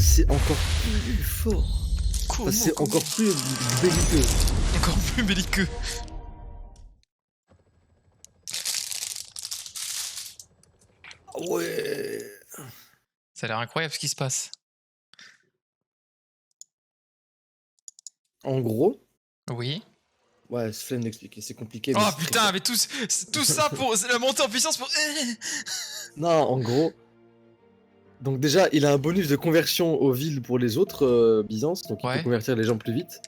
c'est encore plus fort. Comment, Enfin, c'est comment encore plus belliqueux. Encore plus belliqueux. Ouais. Ça a l'air incroyable ce qui se passe. En gros, Oui. ouais, c'est flemme d'expliquer, c'est compliqué, mais Oh c'est très putain, fort. mais tout ça pour c'est la montée en puissance pour. Non, en gros, donc déjà, il a un bonus de conversion aux villes pour les autres Byzance, donc il peut Ouais. convertir les gens plus vite.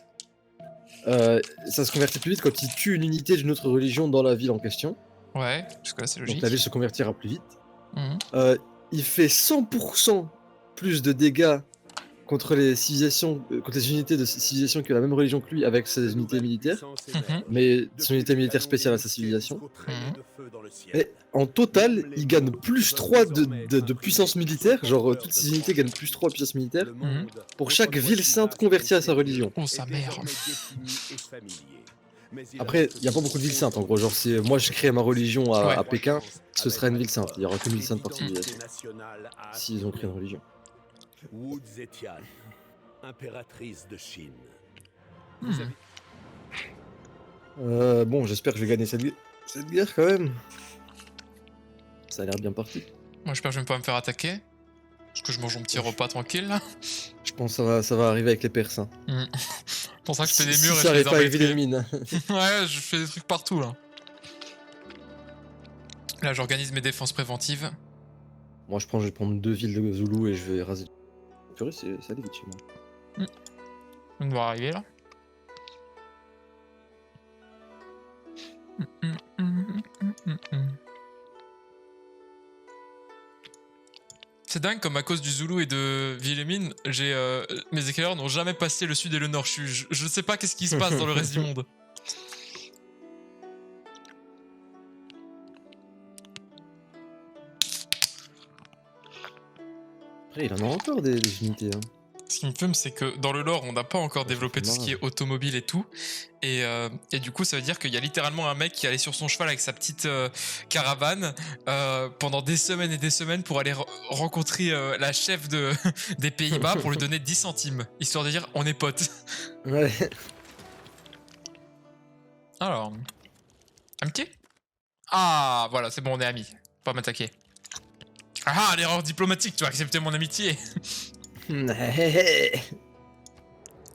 Ça se convertit plus vite quand il tue une unité d'une autre religion dans la ville en question. Ouais, jusque-là c'est Donc la logique. ville se convertira plus vite. Mhm. Il fait 100% plus de dégâts contre les civilisations, contre les unités de civilisation que la même religion que lui avec ses unités militaires, mais son unité militaire spéciale à sa civilisation. Et en total, il gagne plus 3 de puissance militaire, genre toutes ses unités gagnent plus 3 de puissance militaire, pour chaque ville sainte convertie à sa religion. Oh sa mère. Après, il n'y a pas beaucoup de villes saintes en gros, genre si moi je crée ma religion Ouais. à Pékin, ce sera une ville sainte, il n'y aura qu'une ville sainte par civilisation, s'ils ont créé une religion. Wu Zetian, impératrice de Chine. Hmm. Bon, j'espère que je vais gagner cette guerre quand même. Ça a l'air bien parti. Moi j'espère que je vais pas me faire attaquer. Parce que je mange mon petit repas tranquille là. Je pense que ça va arriver avec les Persans. C'est pour ça que je fais des Si murs et ça je les arrive pas avec embêterai. Wilhelmine. Ouais, je fais des trucs partout là. Là j'organise mes défenses préventives. Moi je vais prendre 2 villes de Zulu et je vais raser. Purée, ça allait vite chez moi. On doit arriver là. C'est dingue comme à cause du Zulu et de Wilhelmine, mes éclaireurs n'ont jamais passé le sud et le nord. Je sais pas qu'est-ce qui se passe dans le reste du monde. Après, il en a encore des unités. Hein. Ce qui me fume, c'est que dans le lore, on n'a pas encore développé tout ce qui est automobile et tout. Et du coup, ça veut dire qu'il y a littéralement un mec qui allait sur son cheval avec sa petite caravane pendant des semaines et des semaines pour aller rencontrer la chef des Pays-Bas pour lui donner 10 centimes, histoire de dire on est potes. Ouais. Alors, amitié. Ah, voilà, c'est bon, on est amis. Pas m'attaquer. Ah, l'erreur diplomatique, tu as accepté mon amitié.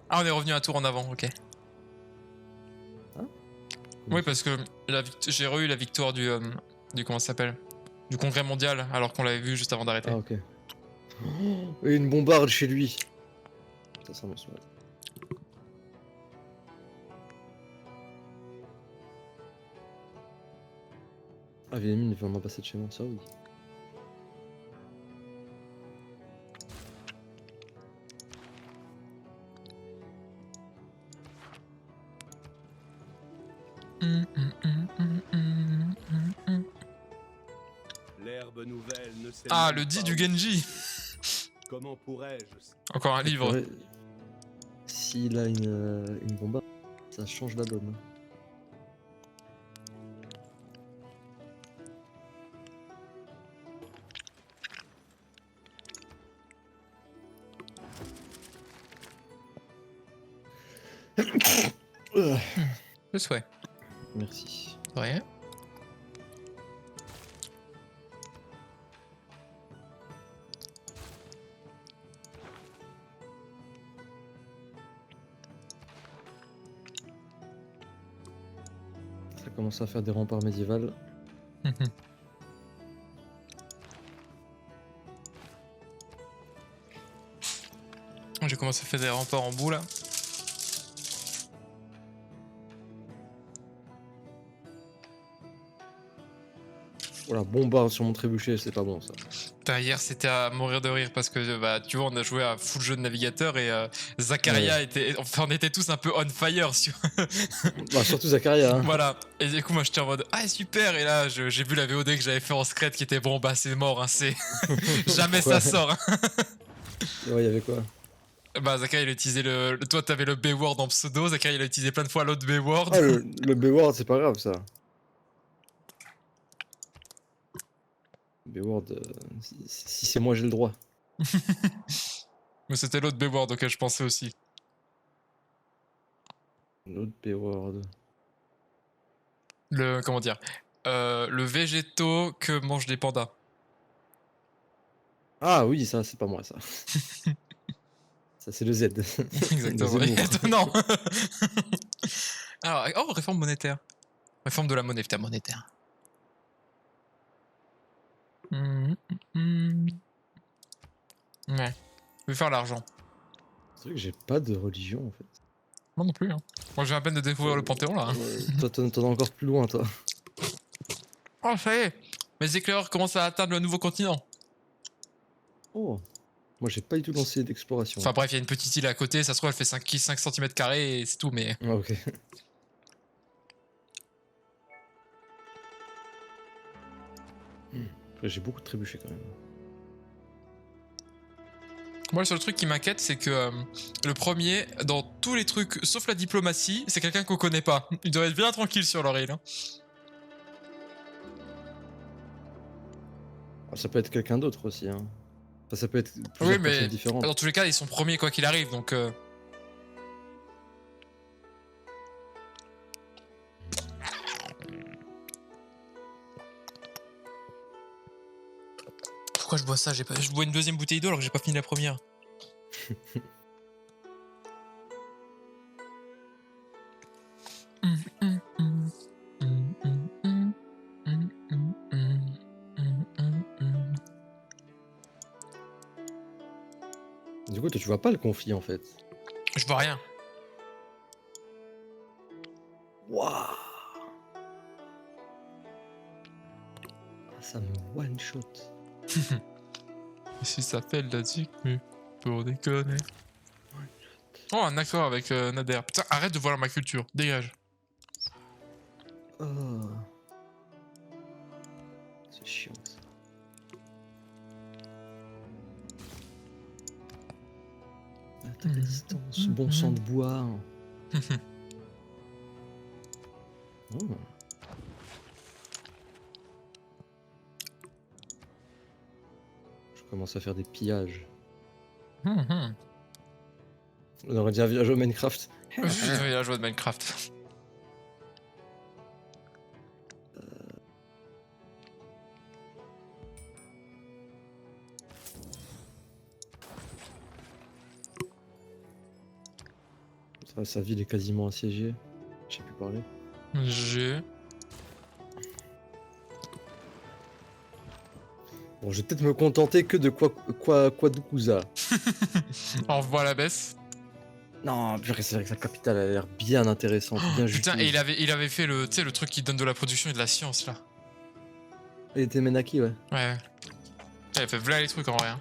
Ah, on est revenu un tour en avant, ok. Hein? Oui, parce que j'ai re-eu la victoire du comment ça s'appelle, du congrès mondial, alors qu'on l'avait vu juste avant d'arrêter. Ah, ok. Oh, et une bombarde chez lui. Ça m'en souvient. Ah, Wilhelmine, il veut vraiment passer de chez moi, ça oui. L'herbe nouvelle ne sait Ah, même le dit pas du où- Genji. Comment pourrais-je Encore un livre. Purée, s'il a une bombarde, ça change la donne. Le souhait. Merci. Ouais. Ça commence à faire des remparts médiévales. J'ai commencé à faire des remparts en bout là. Voilà, bombarde sur mon trébuchet, c'est pas bon ça. Putain, hier c'était à mourir de rire parce que bah tu vois on a joué à full jeu de navigateur et Zakaria était, enfin on était tous un peu on fire sur. Bah, surtout Zakaria. Hein. Voilà. Et du coup moi j'étais en mode ah super et là j'ai vu la VOD que j'avais fait en secret qui était bon bah c'est mort hein, c'est jamais ça sort. Hein. Ouais, il y avait quoi? Bah Zakaria il a utilisé toi t'avais le B-word en pseudo, Zakaria il a utilisé plein de fois l'autre B-word. Ah, le B-word, c'est pas grave ça. B-word, si c'est moi, j'ai le droit. Mais c'était l'autre B-word auquel je pensais aussi. L'autre B-word. Le... Comment dire le végétaux que mangent les pandas. Ah oui, ça, c'est pas moi, ça. Ça, c'est le Z. Exactement. Le Zemmour. Non. Alors, oh, réforme monétaire. Réforme de la monnaie, putain, monétaire. Ouais. Je vais faire l'argent. C'est vrai que j'ai pas de religion, en fait. Moi non plus. Hein. Moi, j'ai à peine de découvrir le Panthéon, là. Hein. Toi, t'en es encore plus loin, toi. Oh, ça y est. Mes éclaireurs commencent à atteindre le nouveau continent. Oh. Moi, j'ai pas du tout lancé d'exploration. Enfin bref, il y a une petite île à côté, ça se trouve, elle fait 5 cm² et c'est tout, mais... Ah, ok. J'ai beaucoup trébuché, quand même. Moi, le seul truc qui m'inquiète, c'est que le premier, dans tous les trucs, sauf la diplomatie, c'est quelqu'un qu'on connaît pas. Il doit être bien tranquille sur leur île. Hein. Ah, ça peut être quelqu'un d'autre aussi, hein. Enfin, ça peut être Oui, plusieurs mais personnes différentes. dans tous les cas, ils sont premiers quoi qu'il arrive, donc... Pourquoi je bois ça? Je bois une deuxième bouteille d'eau alors que j'ai pas fini la première. Du coup, toi, tu vois pas le conflit, en fait. Je vois rien. Waouh. Ça me one-shot. Si ça fait de la zik, mais pour déconner. Oh, un accord avec Nader. Putain, arrête de voir ma culture. Dégage. Oh. C'est chiant, ça. T'as la distance, bon sang de bois. Oh. Je commence à faire des pillages. On aurait déjà vu un jeu Minecraft. J'ai la joie de Minecraft. Sa ville est quasiment assiégée. Je sais plus parler. J'ai... Bon, je vais peut-être me contenter que de Quadukusa. On revoit la baisse. Non, purée, c'est vrai que sa capitale a l'air bien intéressante, bien Putain, juteuse. et il avait fait le, tu sais, le truc qui donne de la production et de la science, là. Elle était Menaki, ouais. Ouais. Il avait fait v'là les trucs en vrai. Hein.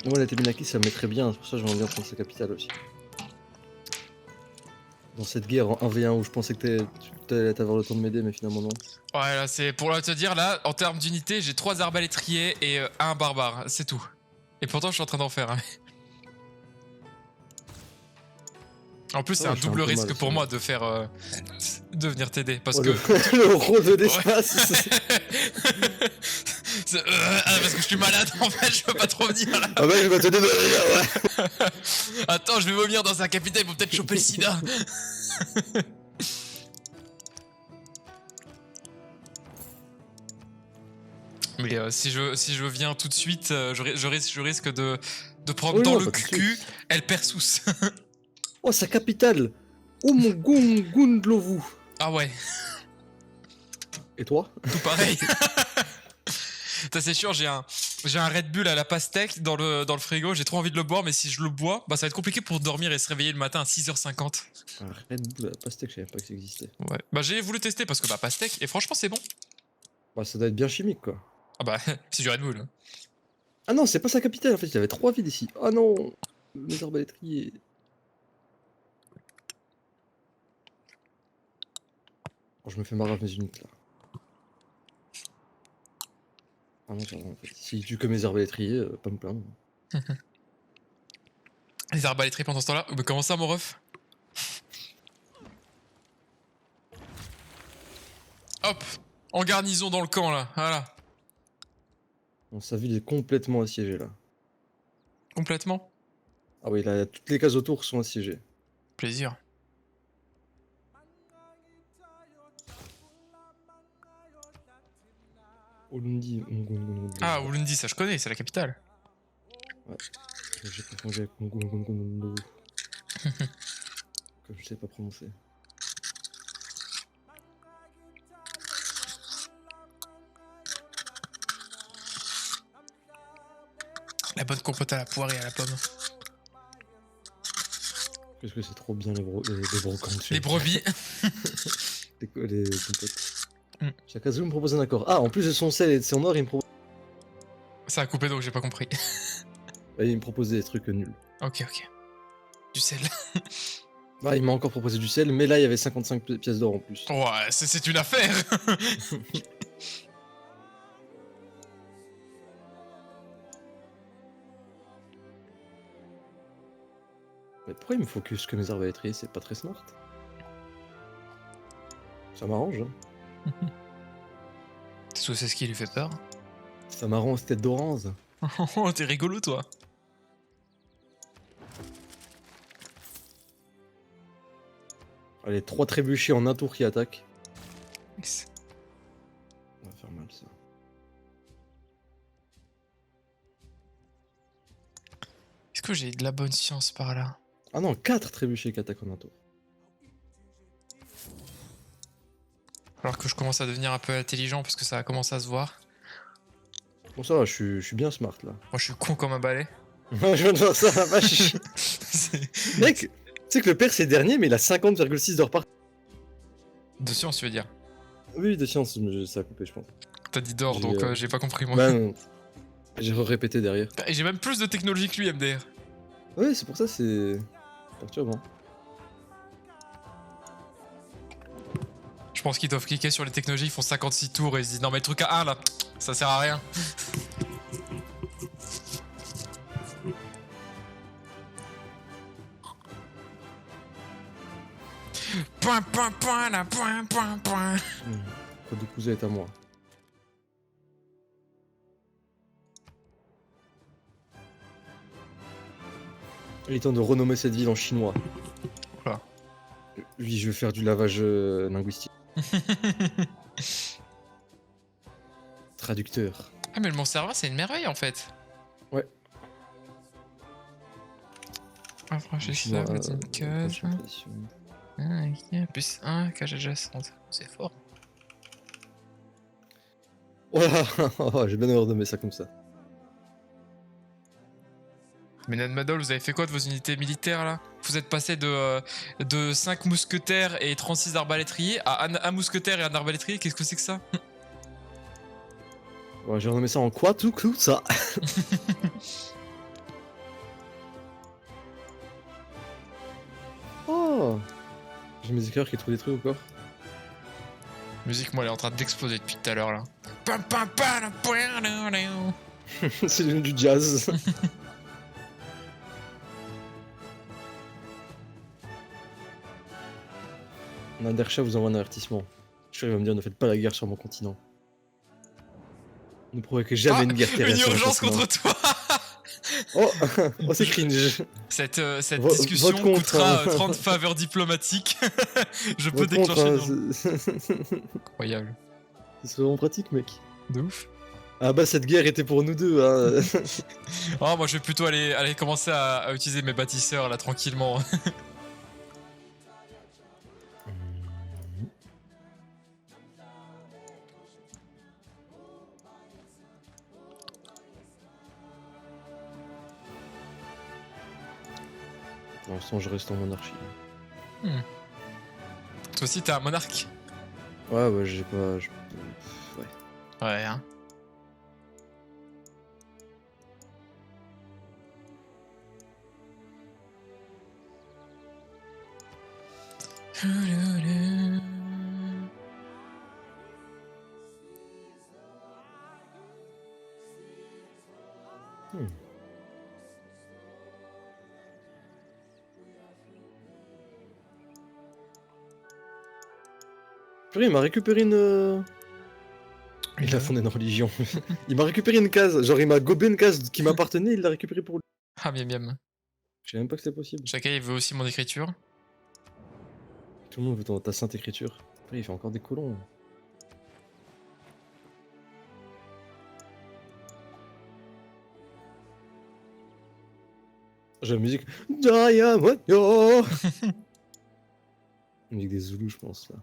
Moi, elle était Menaki, ça me mettrait bien. C'est pour ça que j'aimerais bien prendre sa capitale aussi. Dans cette guerre en 1v1 où je pensais que tu allais avoir le temps de m'aider, mais finalement non. Ouais, là, c'est pour te dire, là, en termes d'unité, j'ai 3 arbalétriers et un barbare, c'est tout. Et pourtant, je suis en train d'en faire. Hein. En plus, c'est un double risque pour moi de faire. De venir t'aider. Parce que. Le rôle d'espace. Parce que je suis malade, en fait, je peux pas trop venir là. Ah bah, je vais te donner. Ouais. Attends, je vais vomir dans un capitaine, ils vont peut-être choper le sida. Mais si je viens tout de suite, je risque de prendre dans le cul El Persous. Oh, sa capitale. Oh, mon Gundlovu. Ah ouais. Et toi? Tout pareil. Ça c'est sûr, j'ai un Red Bull à la pastèque dans le frigo, j'ai trop envie de le boire, mais si je le bois, bah ça va être compliqué pour dormir et se réveiller le matin à 6h50. Un Red Bull à la pastèque, je savais pas que ça existait. Ouais. Bah j'ai voulu tester parce que bah pastèque, et franchement c'est bon. Bah ça doit être bien chimique quoi. Ah bah c'est du Red Bull. Ah non, c'est pas sa capitale en fait, il y avait 3 villes ici. Oh non, mes arbalétriers. Oh, je me fais marrer avec mes unités là. Ah non, ça va en fait. Si tu que mes arbalétriers, pas me plaindre. Les arbalétriers pendant ce temps-là. Mais comment ça, mon ref? Hop, en garnison dans le camp là, voilà. Bon, sa ville est complètement assiégée là. Complètement. Ah oui, là, toutes les cases autour sont assiégées. Plaisir. Ulundi. Ah, Ulundi, ça je connais, c'est la capitale. Ouais. J'ai confondu avec Ngungungungundu. Que je sais pas prononcer. La bonne compote à la poire et à la pomme. Qu'est-ce que c'est trop bien les brocantes. Les brebis. Les compotes. Mm. Shakazu me propose un accord. Ah, en plus de son sel et de son or, il me propose. Ça a coupé donc j'ai pas compris. Il me propose des trucs nuls. Ok, ok. Du sel. Ah, il m'a encore proposé du sel, mais là il y avait 55 pièces d'or en plus. Ouais, c'est une affaire. Mais pourquoi il me focus que mes arbalétriers? C'est pas très smart. Ça m'arrange, hein. C'est ce qui lui fait peur. Ça m'arrange cette tête d'orange. Oh, t'es rigolo toi. Allez, 3 trébuchets en un tour qui attaquent. Nice. Ça va faire mal ça. Est-ce que j'ai de la bonne science par là? Ah non, 4 trébuchets qui attaquent en un tour. Alors que je commence à devenir un peu intelligent parce que ça a commencé à se voir. Bon ça va, je suis bien smart là. Moi je suis con comme un balai. Je viens de voir ça, la vache. C'est- Mec, tu sais que le père c'est dernier, mais il a 50,6 d'or par. De science tu veux dire? Oui, de science, mais ça a coupé, je pense. T'as dit d'or J'ai, donc j'ai pas compris moi. Bah non. J'ai répété derrière. Et j'ai même plus de technologie que lui MDR. Ouais, c'est pour ça, c'est perturbant. Je pense qu'ils doivent cliquer sur les technologies, ils font 56 tours et ils se disent non mais le truc à 1 là, ça sert à rien. Point, point, point, là, point, point, point. Code de cousin est à moi. Il est temps de renommer cette ville en chinois. Oula. Oui, je vais faire du lavage linguistique. Traducteur. Ah mais mon serveur c'est une merveille en fait. Ouais. Infranchissable, Chinois, d'une case. tradition. Plus 1, cage adjacente. C'est fort. Oh là oh, j'ai bien renommer ça comme ça. Mais Nan Madol, vous avez fait quoi de vos unités militaires là? Vous êtes passé de 5 mousquetaires et 36 arbalétriers à un mousquetaire et un arbalétrier, qu'est-ce que c'est que ça? Ouais, j'ai renommé ça en quoi tout ça. Oh, j'ai mes éclairs qui trouvent des trucs encore. Musique, moi, elle est en train d'exploser depuis tout à l'heure là. C'est du jazz. Nadersha vous envoie un avertissement. Je suis, il va me dire ne faites pas la guerre sur mon continent. Ne provoquez jamais une guerre terrestre. Une sur mon urgence continent. contre toi. Oh, oh c'est cringe. Cette Votre discussion contre, coûtera hein. 30 faveurs diplomatiques. Je peux Votre contre, déclencher. hein, Incroyable. Ce serait vraiment pratique, mec. De ouf. Ah bah cette guerre était pour nous deux. Hein. Oh, moi je vais plutôt aller commencer à utiliser mes bâtisseurs là tranquillement. Pour l'instant, je reste en monarchie. Toi aussi t'es un monarque. Ouais, ouais, j'ai pas. Ouais. Ouais, hein. Purée, il m'a récupéré une. Il a fondé une religion. Il m'a récupéré une case. Genre, il m'a gobé une case qui m'appartenait, il l'a récupéré pour lui. Ah, miam miam. Je savais même pas que c'était possible. Chacun il veut aussi mon écriture. Tout le monde veut ta sainte écriture. Après, il fait encore des colons. J'ai la musique. Diamondyo. Musique des Zoulous, je pense, là.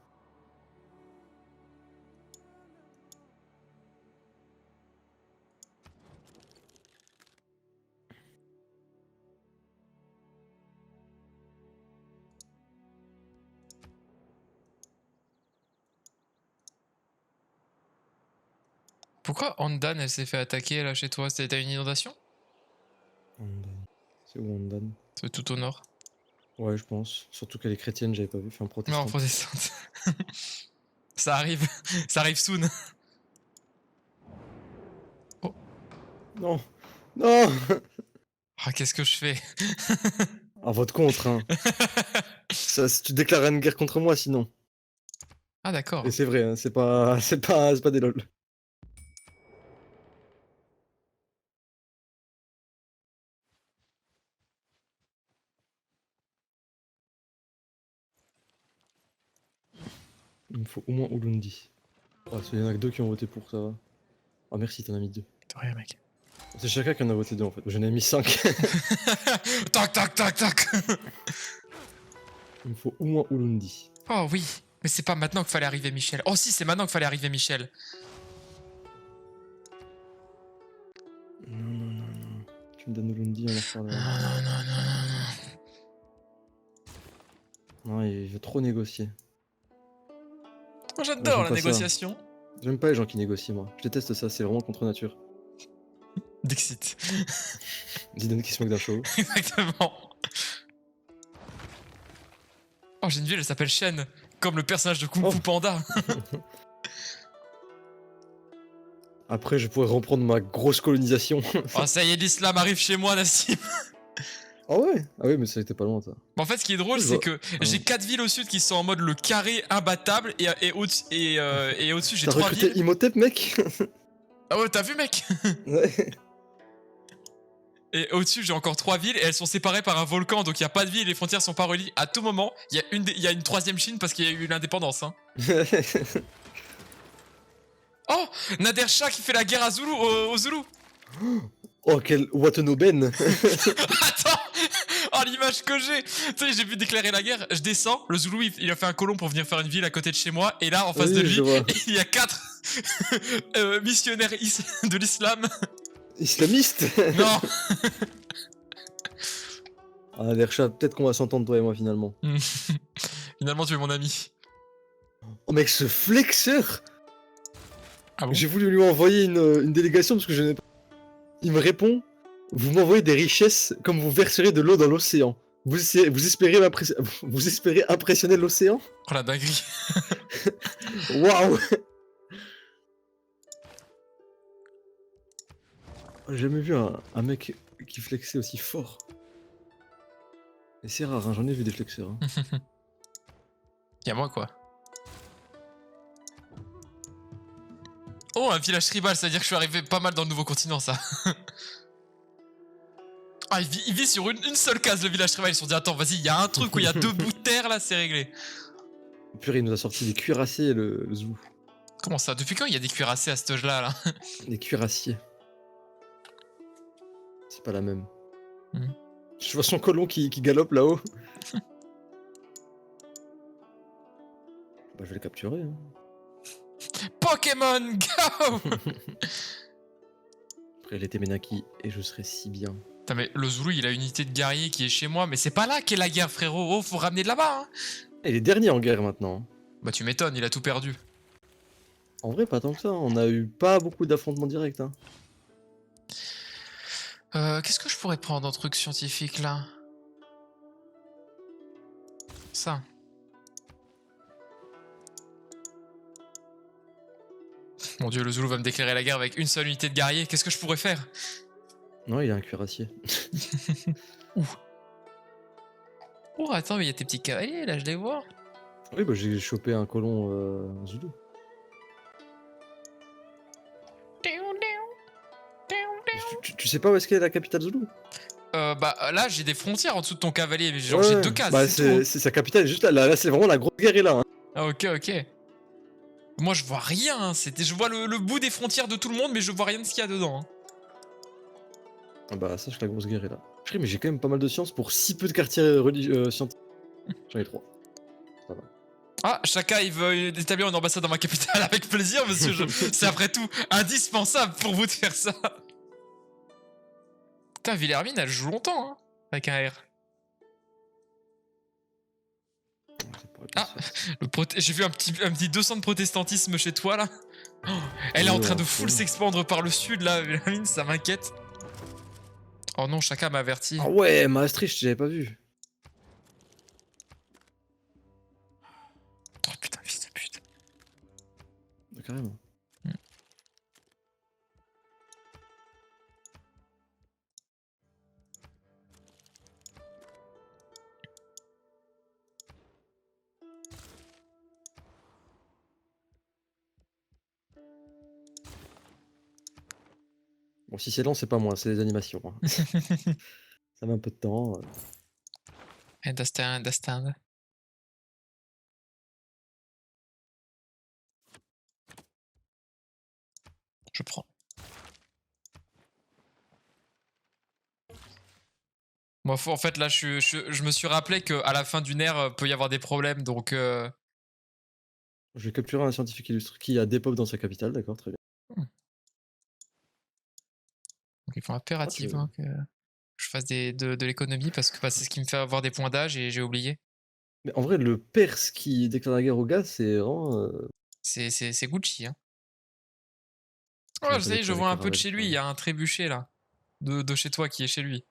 Pourquoi Andan elle s'est fait attaquer là chez toi? T'as une inondation? Ondan. C'est où Ondan? C'est tout au nord. Ouais, je pense. Surtout qu'elle est chrétienne, j'avais pas vu. Enfin, Non, protestante. protestante. Ça arrive. Ça arrive soon. Non. Non. Ah, qu'est-ce que je fais? Ah, vote contre, hein. Ça, si tu déclares une guerre contre moi, sinon. Ah, d'accord. Et c'est vrai, hein, c'est pas des lol. Il me faut au moins Ulundi. Ah, il y en a que 2 qui ont voté pour, ça va. Ah, merci, t'en as mis 2. De rien, mec. C'est chacun qui en a voté 2 en fait. J'en ai mis 5. Tac, tac, tac, tac. Il me faut au moins Ulundi. Oh oui. Mais c'est pas maintenant qu'il fallait arriver Michel. Oh si, c'est maintenant qu'il fallait arriver Michel. Non, non, non, non. Tu me donnes Ulundi, on en Non, reparlera. non, non, non, non. Non, il veut trop négocier. Moi, j'adore j'aime la pas ça. négociation. J'aime pas les gens qui négocient, moi. Je déteste ça, c'est vraiment contre nature. Dixit. Zidane qui se moque d'un show. Exactement. Oh, j'ai une ville, elle s'appelle Shen. Comme le personnage de Kung Fu Oh. Panda. Après, je pourrais reprendre ma grosse colonisation. Oh, ça y est, l'islam arrive chez moi, Nassim. Ah ouais? Ah oui, mais ça était pas loin, ça. En fait, ce qui est drôle, Je c'est vois. que Ah. j'ai 4 villes au sud qui sont en mode le carré imbattable et au-dessus, j'ai T'as 3 recruté villes. Imhotep, mec? Ah ouais, t'as vu, mec? Ouais. Et au-dessus, j'ai encore 3 villes et elles sont séparées par un volcan, donc il y a pas de ville, les frontières sont pas reliées. À tout moment, il y a une troisième Chine parce qu'il y a eu l'indépendance. Hein. Oh, Nader Shah qui fait la guerre à Zulu, aux Zoulous. Oh, quel Watanoben. Attends, oh l'image que j'ai. Tu sais, j'ai vu déclarer la guerre. Je descends, le Zoulou il a fait un colon pour venir faire une ville à côté de chez moi, et là en face Oui, de lui, je vois. il y a 4 missionnaires de l'islam. Islamiste. Non. Ah, Lercha, peut-être qu'on va s'entendre, toi et moi, finalement. Finalement, tu es mon ami. Oh, mec, ce flexeur. Ah bon? J'ai voulu lui envoyer une délégation parce que je n'ai pas. Il me répond: vous m'envoyez des richesses comme vous verserez de l'eau dans l'océan. Vous espérez impressionner l'océan? Oh la dinguerie. Waouh! J'ai jamais vu un mec qui flexait aussi fort. Et c'est rare, hein, j'en ai vu des flexeurs. Hein. Y'a moi quoi. Oh, un village tribal, ça veut dire que je suis arrivé pas mal dans le nouveau continent, ça. Ah, il vit sur une seule case, le village tribal. Ils se sont dit, attends, vas-y, il y a un truc où il y a 2 bouts de terre, là, c'est réglé. Purée, il nous a sorti des cuirassiers, le zoo. Comment ça? Depuis quand il y a des cuirassés à cet âge-là, là? Des cuirassiers. C'est pas la même. Mhm. Je vois son colon qui galope là-haut. Bah, je vais le capturer. Hein. Pokémon Go! Après, l'été Menaki, et je serai si bien. Putain, mais le Zoulou, il a une unité de guerrier qui est chez moi, mais c'est pas là qu'est la guerre, frérot. Oh, faut ramener de là-bas, hein. Et il est dernier en guerre maintenant. Bah, tu m'étonnes, il a tout perdu. En vrai, pas tant que ça. On a eu pas beaucoup d'affrontements directs. Hein. Qu'est-ce que je pourrais prendre en truc scientifique, là? Ça. Mon dieu, le Zoulou va me déclarer la guerre avec une seule unité de guerrier. Qu'est-ce que je pourrais faire? Non, il a un cuirassier. Ouh. Oh, attends, mais il y a tes petits cavaliers, là, je les vois. Oui, bah j'ai chopé un colon Zulu. Tu sais pas où est-ce qu'est la capitale Zulu? Bah là, j'ai des frontières en dessous de ton cavalier, mais genre j'ai 2 cases, Bah, c'est tout. c'est sa capitale, juste là, c'est vraiment la grosse guerre est là. Hein. Ah, ok. Moi, je vois rien. Hein. Je vois le bout des frontières de tout le monde, mais je vois rien de ce qu'il y a dedans. Hein. Ah bah, sache que la grosse guerre est là. Purée, mais j'ai quand même pas mal de sciences pour si peu de quartiers scientifiques. J'en ai 3. Ça va. Ah, Chaka, il veut établir une ambassade dans ma capitale avec plaisir, monsieur. C'est après tout indispensable pour vous de faire ça. Putain, Villermine, elle joue longtemps, hein, avec un R. Ah, j'ai vu un petit 200 de protestantisme chez toi, là. Oh, elle est en train de full s'expandre par le sud, là, Villermine, ça m'inquiète. Oh non, Chaka m'a averti. Ah ouais, Maastricht, j'avais pas vu. Oh putain, fils de pute. Carrément. Bon, si c'est lent, c'est pas moi, c'est les animations. Hein. Ça met un peu de temps. Understand. Je prends. Moi, en fait, là, je me suis rappelé qu'à la fin d'une ère, peut y avoir des problèmes, donc... Je vais capturer un scientifique illustre qui a Depop dans sa capitale, d'accord, très bien. Donc, il faut impérativement que je fasse de l'économie, parce que c'est ce qui me fait avoir des points d'âge, et j'ai oublié. Mais en vrai, le Perse qui déclare la guerre au gaz, c'est vraiment... C'est Gucci, hein. Oh, J'aurais je pas sais, je déclaré vois un peu de Caravelle, chez lui, il y a un trébuchet, là. De chez toi, qui est chez lui.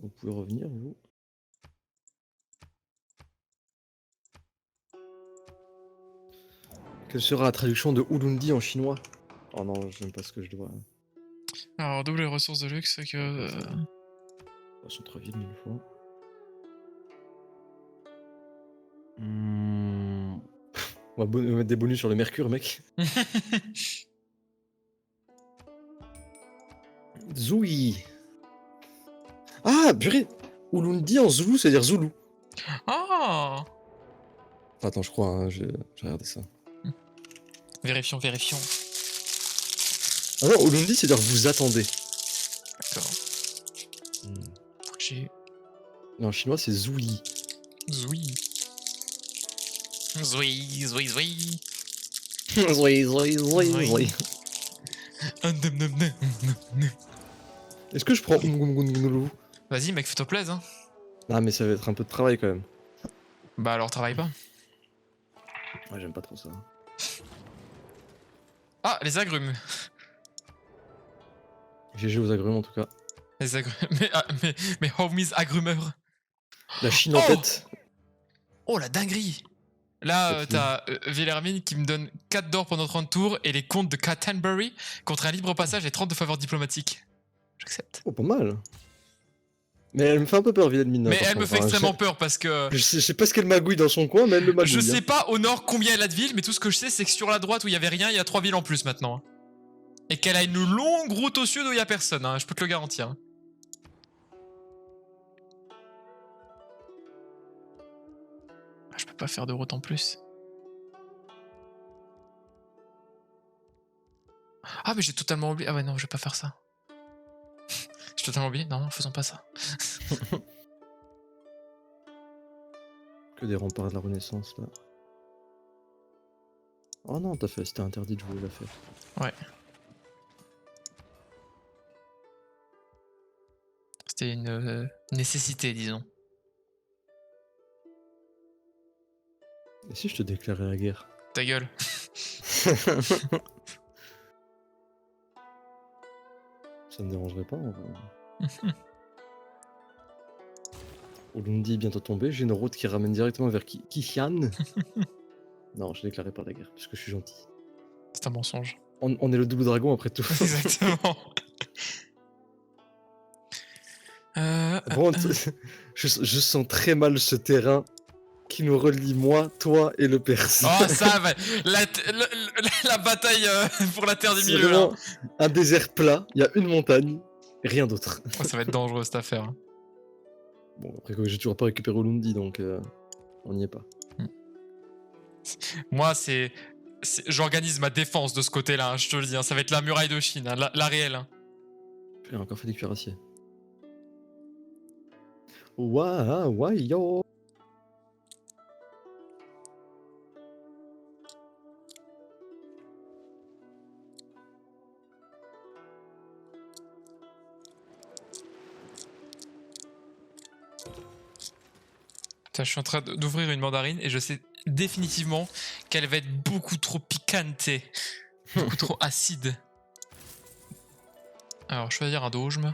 Vous pouvez revenir, vous. Quelle sera la traduction de Ulundi en chinois? Oh non, j'aime pas ce que je dois. Alors, double les ressources de luxe que... Centre-ville, 1000 fois. On va mettre des bonus sur le mercure, mec. Zoui. Ah, purée. Ulundi en zoulou, c'est-à-dire zoulou. Ah, Attends, je crois, hein, j'ai regardé ça. Vérifions. Ah non, Ulundi, c'est-à-dire vous attendez. D'accord. J'ai... Non, en chinois, c'est zouli. Zoui. Zoui. Zoui, zoui. Est-ce que je prends Umgumgumgulu? Vas-y, mec, fais-toi plaisir. Hein. Ah, mais ça va être un peu de travail quand même. Bah alors, travaille pas. Ouais, j'aime pas trop ça. Ah, les agrumes. GG aux agrumes en tout cas. Les agrumes. Mais homies agrumeurs. La Chine en Oh tête. Oh, la dinguerie. Là, t'as Villermine qui me donne 4 d'or pendant 30 tours et les comptes de Canterbury contre un libre passage et 30 de faveurs diplomatiques. J'accepte. Oh, pas mal. Mais elle me fait un peu peur, Vilhelmine. Mais elle me fait extrêmement peur parce que... Je sais pas ce qu'elle magouille dans son coin, mais elle le magouille. Je sais pas au nord combien elle a de villes, mais tout ce que je sais, c'est que sur la droite où il y avait rien, il y a 3 villes en plus maintenant. Et qu'elle a une longue route au sud où il y a personne, hein, je peux te le garantir. Je peux pas faire de route en plus. Ah, mais j'ai totalement oublié. Ah ouais, non, je vais pas faire ça. J'ai totalement oublié. Non, faisons pas ça. Que des remparts de la Renaissance là. Oh non, c'était interdit de jouer la fête. Ouais. C'était une nécessité, disons. Et si je te déclarais la guerre? Ta gueule. Ça me dérangerait pas en vrai. Ulundi bientôt tombé, j'ai une route qui ramène directement vers Qian. Non, je déclarais pas la guerre, parce que je suis gentil. C'est un mensonge. On est le double dragon après tout. Exactement. Bon, je sens très mal ce terrain qui nous relie, moi, toi et le Perse. Oh, ça va. La bataille pour la terre du C'est milieu, là. vraiment un désert plat, il y a une montagne, et rien d'autre. Oh, ça va être dangereux, cette affaire. Hein. Bon, après, j'ai toujours pas récupéré Olundi, donc on n'y est pas. Moi, j'organise ma défense de ce côté-là, hein, je te le dis. Hein. Ça va être la muraille de Chine, hein, la réelle. Hein. J'ai encore fait des cuirassiers. Waouh, yo. Putain, je suis en train d'ouvrir une mandarine et je sais définitivement qu'elle va être beaucoup trop piquante, beaucoup trop acide. Alors, choisir un dogme.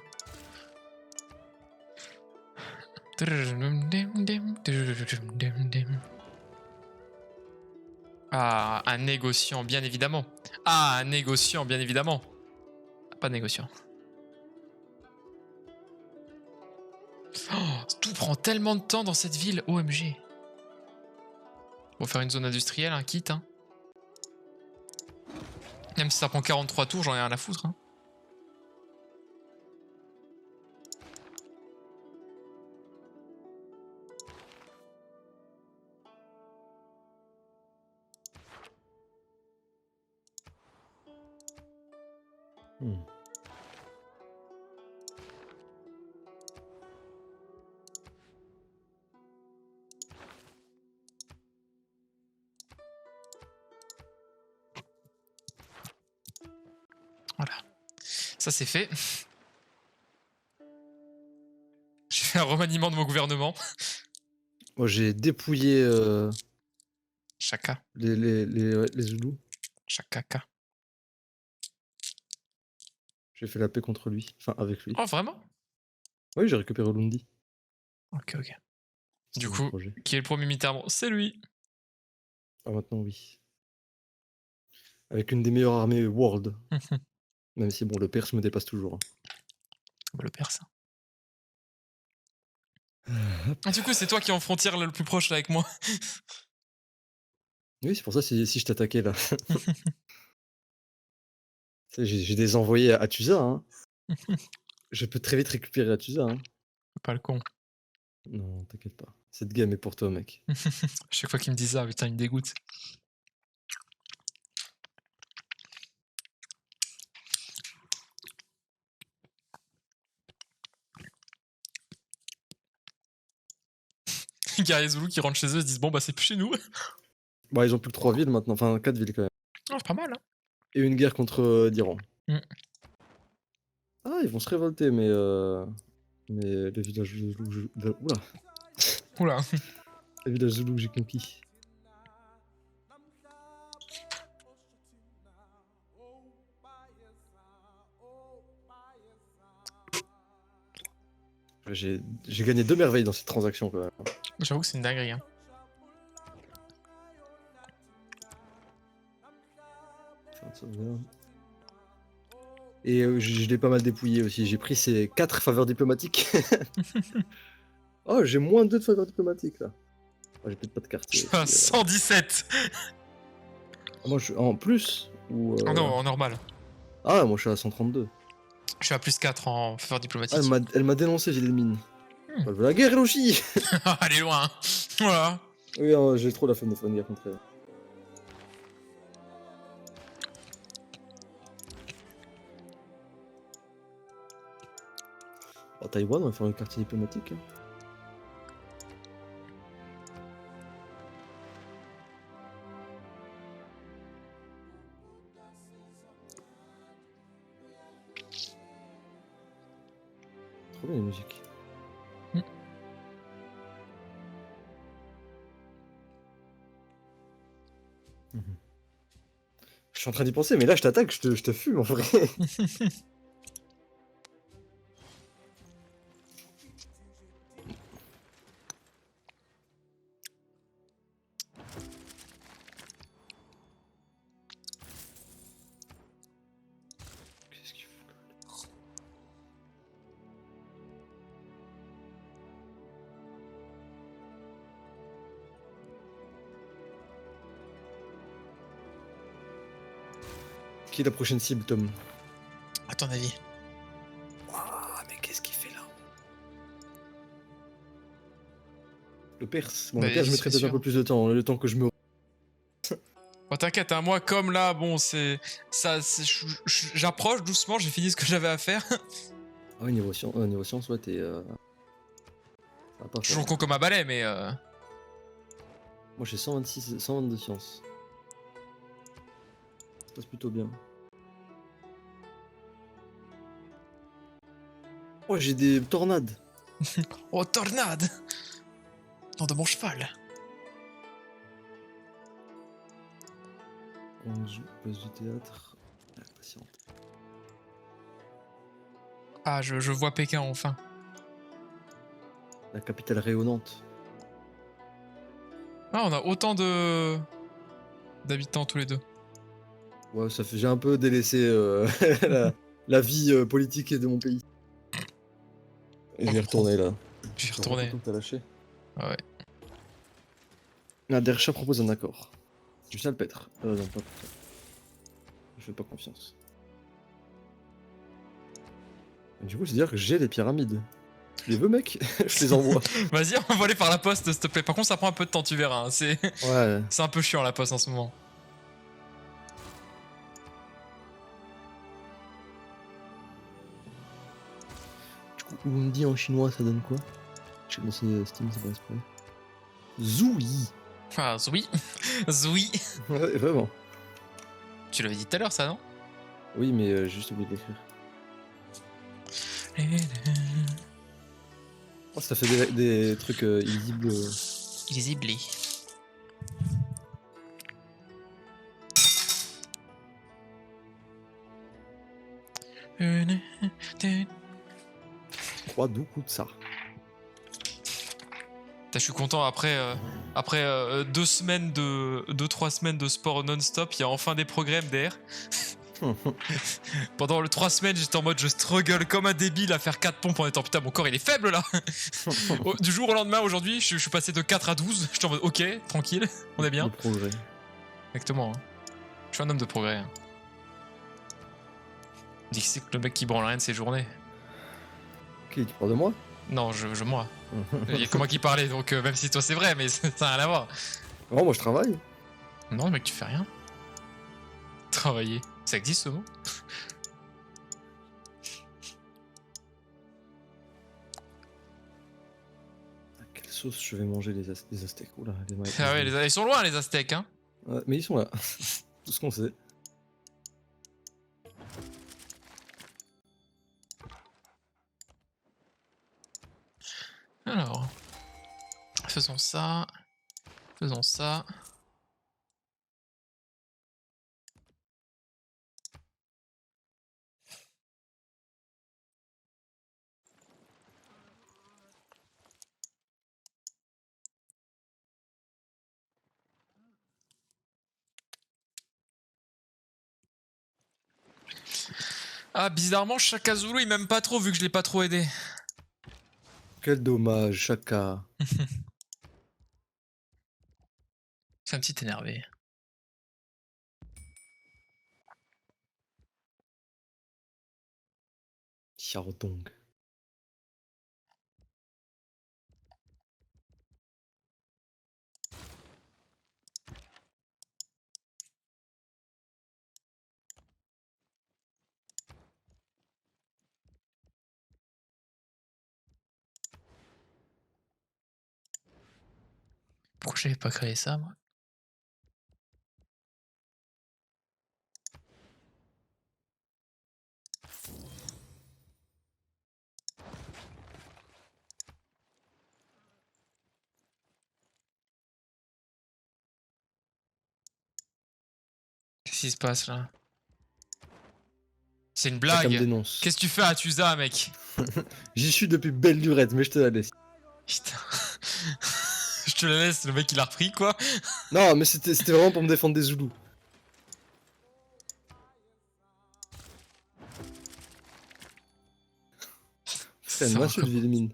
Ah, un négociant, bien évidemment. Ah, un négociant, bien évidemment. Pas de négociant. Oh, tout prend tellement de temps dans cette ville, OMG. Pour faire une zone industrielle, un kit. Hein. Même si ça prend 43 tours, j'en ai rien à foutre. Hein. Voilà. Ça, c'est fait. J'ai fait un remaniement de mon gouvernement. Moi, j'ai dépouillé Chaka. les Zoulous. Chakaka. J'ai fait la paix contre lui. Enfin, avec lui. Oh, vraiment? Oui, j'ai récupéré Olundi. Ok, ok. Du C'était mon coup, projet. qui est le premier Mitterrand? C'est lui. Ah, maintenant, oui. Avec une des meilleures armées world. Même si, bon, le Perse me dépasse toujours. Le perse. Ah, du coup, c'est toi qui es en frontière le plus proche là, avec moi. Oui, c'est pour ça si je t'attaquais là. J'ai des envoyés à Tusa. Hein. Je peux très vite récupérer Atusa. Hein. Pas le con. Non, t'inquiète pas. Cette game est pour toi, mec. Chaque fois qu'il me dit ça, putain, il me dégoûte. Les guerriers Zoulous qui rentrent chez eux se disent bon bah c'est plus chez nous. Bon, ils ont plus que 3 villes maintenant. Enfin, 4 villes quand même. Oh, c'est pas mal. Hein. Et une guerre contre l'Iran. Mm. Ah, ils vont se révolter, mais le village Zoulou. Oula. Oula. Le village Zoulou que j'ai conquis. J'ai gagné 2 merveilles dans cette transaction quand même. J'avoue que c'est une dinguerie. Hein. Et je l'ai pas mal dépouillé aussi. J'ai pris ces 4 faveurs diplomatiques. Oh, j'ai moins 2 de faveurs diplomatiques là. Oh, j'ai peut-être pas de quartier. Je suis à 117. Ah, moi, je suis en plus ou Oh non, en normal. Ah, moi je suis à 132. Je suis à plus 4 en faveur Ah, diplomatique. elle m'a dénoncé, Villemine. Elle veut la guerre, elle aussi. Elle est loin. Hein. Voilà. Oui, hein, j'ai trop la flemme de faire une guerre contre elle. Oh, Taïwan, on va faire un quartier diplomatique. Hein. Trop bien la musique. Je suis en train d'y penser, mais là je t'attaque, je te fume en vrai. Qu'est-ce qu'il fout là? Qui est la prochaine cible, Tom? À ton avis? Ouah, mais qu'est-ce qu'il fait là? Le Perse. Bon, le Perse, je mettrai peut-être un peu plus de temps, le temps que je me... Oh, t'inquiète, hein, moi comme là, bon, c'est... ça, j'approche doucement, j'ai fini ce que j'avais à faire. Ah ouais, niveau science, ouais, t'es... Je joue con comme un balai, mais... Moi j'ai 126, 122 sciences. Ça passe plutôt bien. Oh, j'ai des tornades. Oh, tornade! Nom de mon cheval. On joue, place du théâtre. Ah, patiente. Ah, je vois Pékin enfin. La capitale rayonnante. Ah, on a autant de... d'habitants tous les deux. Ouais, ça fait... J'ai un peu délaissé la vie politique de mon pays. Et je vais retourner là. Je vais retourner. T'as lâché. Ah ouais. La Dercha propose un accord. Du salpêtre. Non, pas pour ça. Je fais pas confiance. Et du coup, c'est-à-dire que j'ai des pyramides. Tu les veux, mec? Je les envoie. Vas-y, envoie-les par la poste, s'il te plaît. Par contre, ça prend un peu de temps, tu verras. Hein. Ouais. C'est un peu chiant la poste en ce moment. Du coup, Undi en chinois, ça donne quoi? Je sais pas si Steam, c'est pas exprès. Zoui. Ah, oui. Oui. Ouais, vraiment. Tu l'avais dit tout à l'heure, ça, non? Oui, mais j'ai juste oublié d'écrire. Oh, ça fait des trucs illisibles. Illisible. Trois doux coups de ça. Je suis content, après 2 semaines de 2-3 semaines de sport non-stop, il y a enfin des progrès MDR. Pendant le 3 semaines, j'étais en mode je struggle comme un débile à faire 4 pompes en étant putain, mon corps il est faible là. Du jour au lendemain, aujourd'hui, je suis passé de 4 à 12. J'étais en mode ok, tranquille, on est bien. Le progrès. Exactement. Hein. Je suis un homme de progrès. Hein. On dit que c'est le mec qui branle rien de ses journées. Ok, tu parles de moi? Non, je moi. Il y a que moi qui parlais, donc même si toi c'est vrai, mais ça n'a rien à voir. Oh, moi je travaille. Non, mec, tu fais rien. Travailler. Ça existe ce mot? À quelle sauce je vais manger les Aztèques? Oula, Ah ouais, ils sont loin les Aztèques, hein. Ouais, mais ils sont là. Tout ce qu'on sait. Alors, faisons ça. Faisons ça. Ah, bizarrement, Shaka Zulu, il m'aime pas trop vu que je l'ai pas trop aidé. Quel dommage, Chaka. C'est un petit énervé. Xiaodong. Pourquoi j'avais pas créé ça, moi? Qu'est-ce qui se passe là? C'est une blague. Qu'est-ce que tu fais à Tusa, mec? J'y suis depuis belle lurette, mais je te la laisse. Putain. Je te la laisse, le mec il a repris quoi? Non, mais c'était vraiment pour me défendre des Zoulous. C'est une massue de Villemine.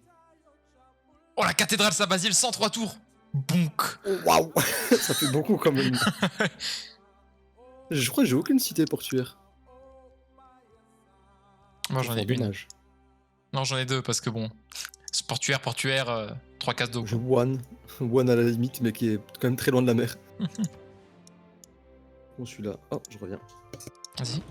Oh, la cathédrale Saint-Basile, 103 tours! Bonk! Oh, waouh. Ça fait beaucoup quand même. Je crois que j'ai aucune cité portuaire. Moi j'en ai Fort une. dommage. Non, j'en ai deux parce que bon. Portuaire, 3 cases d'eau. Je one à la limite, mais qui est quand même très loin de la mer. Bon, celui-là. Oh, je reviens. Vas-y.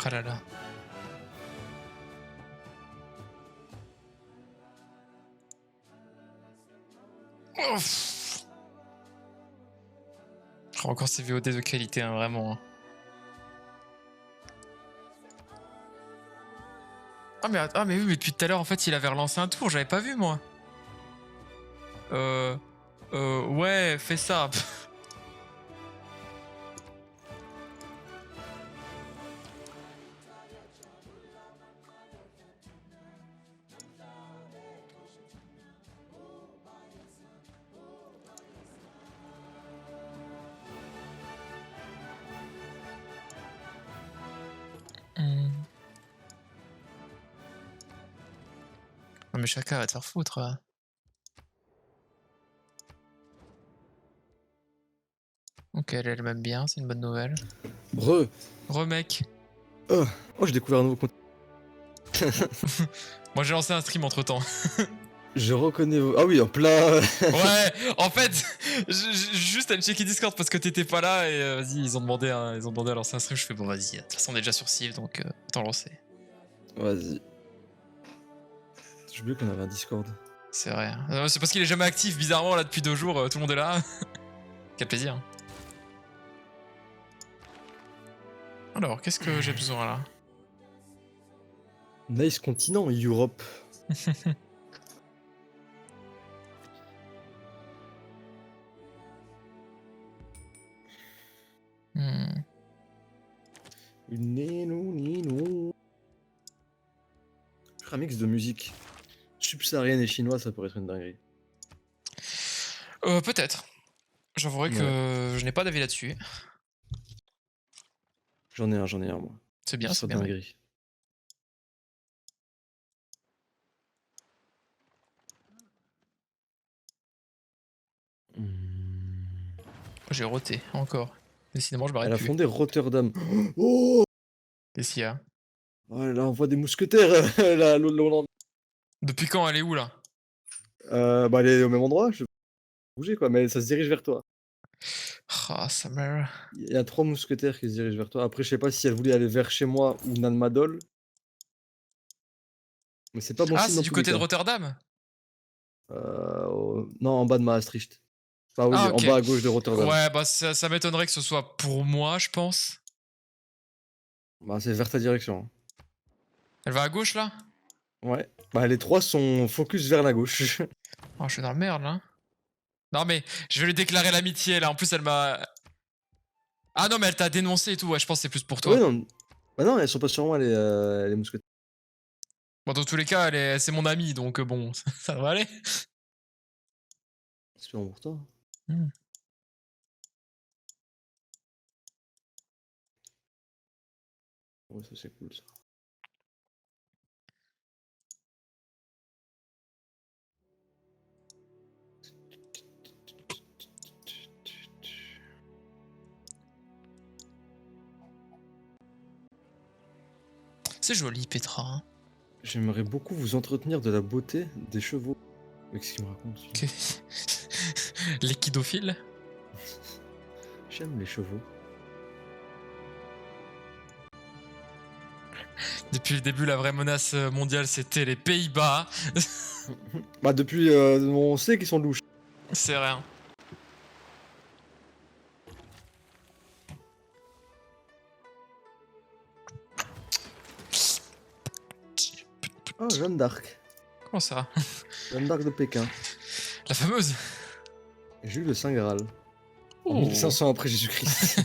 Ah là là. Ouf. Oh, encore ces VOD de qualité, hein, vraiment. Hein. Ah mais oui, mais depuis tout à l'heure, en fait, il avait relancé un tour, j'avais pas vu, moi. Ouais, fais ça. Non mais chacun va te faire foutre. Ok, elle m'aime bien, c'est une bonne nouvelle. Remec. Oh, j'ai découvert un nouveau compte. Moi j'ai lancé un stream entre temps. Je reconnais vos... Ah oui, en plein... Ouais, en fait, juste à checker Discord parce que t'étais pas là et vas-y, ils ont demandé à lancer un stream. Je fais bon, vas-y, de toute façon, on est déjà sur Civ donc autant lancer. Vas-y. J'ai oublié qu'on avait un Discord. C'est vrai. C'est parce qu'il est jamais actif, bizarrement, là depuis 2 jours, tout le monde est là. Quel plaisir. Alors, qu'est-ce que j'ai besoin là? Nice continent, Europe. Un mix de musique subsaharienne et chinoise, ça pourrait être une dinguerie. Peut-être. J'avouerai que je n'ai pas d'avis là-dessus. J'en ai un, moi. C'est bien, c'est bien. Dinguerie. J'ai roté, encore. Décidément, je Elle m'arrête a plus. fondé Rotterdam. Oh, Qu'est-ce qu'il y a? oh, elle envoie des mousquetaires, la Hollande. Depuis quand elle est où là? Bah, elle est au même endroit, je vais bouger quoi, mais ça se dirige vers toi. Ah, sa mère. Il y a 3 mousquetaires qui se dirigent vers toi. Après, je sais pas si elle voulait aller vers chez moi ou Nanmadol. Mais c'est pas bon Ah, signe c'est dans du tous les côté de cas. Rotterdam? Non, en bas de Maastricht. Bah oui, Ah, en ok. bas à gauche de Rotterdam. Ouais, bah ça m'étonnerait que ce soit pour moi, je pense. Bah, c'est vers ta direction. Elle va à gauche là? Ouais. Bah, les 3 sont focus vers la gauche. Oh, je suis dans la merde là. Non, mais je vais lui déclarer l'amitié là. En plus, elle m'a. Ah non, mais elle t'a dénoncé et tout. Ouais, je pense que c'est plus pour Ouais, toi. non. Bah non, elles sont pas sur moi les mousquetaires. Bon, dans tous les cas, c'est mon amie, donc bon, ça va aller. C'est sûrement pour toi. Hmm. Ouais, ça c'est cool ça. C'est joli, Petra. Hein. J'aimerais beaucoup vous entretenir de la beauté des chevaux. Mais qu'est-ce qu'il me raconte celui-là? L'équidophile. J'aime les chevaux. Depuis le début, la vraie menace mondiale, c'était les Pays-Bas. Bah depuis, on sait qu'ils sont louches. C'est rien. Oh, Jeanne d'Arc. Comment ça? Jeanne d'Arc de Pékin. La fameuse. Jules le Saint Graal. En Oh. 1500 après Jésus-Christ.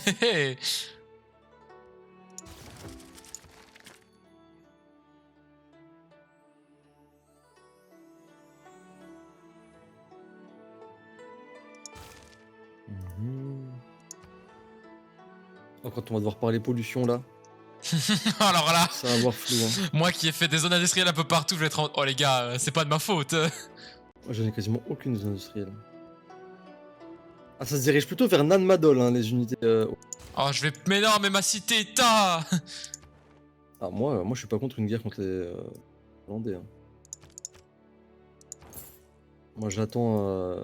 Oh, quand on va devoir parler pollution là, Alors là, ça va avoir flou. Hein. moi qui ai fait des zones industrielles un peu partout, je vais être en... Oh les gars, c'est pas de ma faute. Moi, j'en ai quasiment aucune zone industrielle. Ah, ça se dirige plutôt vers Nanmadol, hein, les unités. Oh, je vais... Mais non, mais ma cité-état. Ah, moi, je suis pas contre une guerre contre les Hollandais. Hein. Moi, j'attends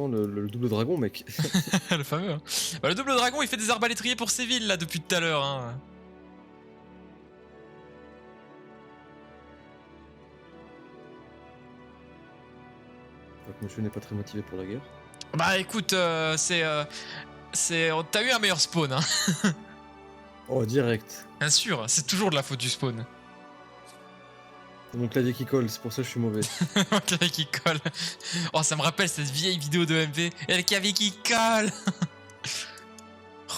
le double dragon, mec. Le fameux. Hein. Bah, le double dragon, il fait des arbalétriers pour ses villes là depuis tout à l'heure. Hein. Donc, monsieur n'est pas très motivé pour la guerre. Bah écoute, c'est... T'as eu un meilleur spawn, hein. Oh, direct. Bien sûr, c'est toujours de la faute du spawn. C'est mon clavier qui colle, c'est pour ça que je suis mauvais. Le clavier qui colle. Oh, ça me rappelle cette vieille vidéo de MV. Et le clavier qui colle.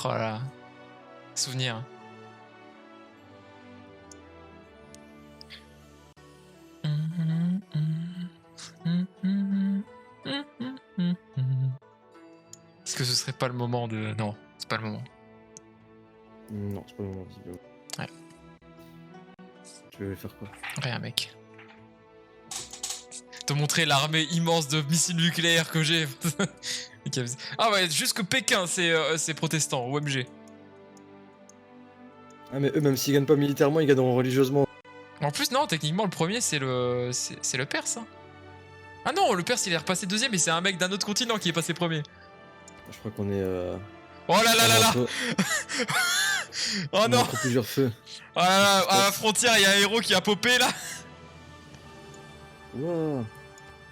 Oh là. Souvenir. Est-ce que ce serait pas le moment de... Non, c'est pas le moment. Non, c'est pas le moment, visiblement. Ouais. Tu veux faire quoi? Rien, mec. Te montrer l'armée immense de missiles nucléaires que j'ai. Ah ouais, jusque Pékin, c'est protestant, OMG. Ah, mais eux, même s'ils gagnent pas militairement, ils gagneront religieusement. En plus, non, techniquement, le premier, c'est le Perse. Hein. Ah non, le Perse, il est repassé deuxième, et c'est un mec d'un autre continent qui est passé premier. Je crois qu'on est. Oh là là là là. Oh non. Entre plusieurs feux. Oh là là, à la frontière, il y a un héros qui a popé là. Wow.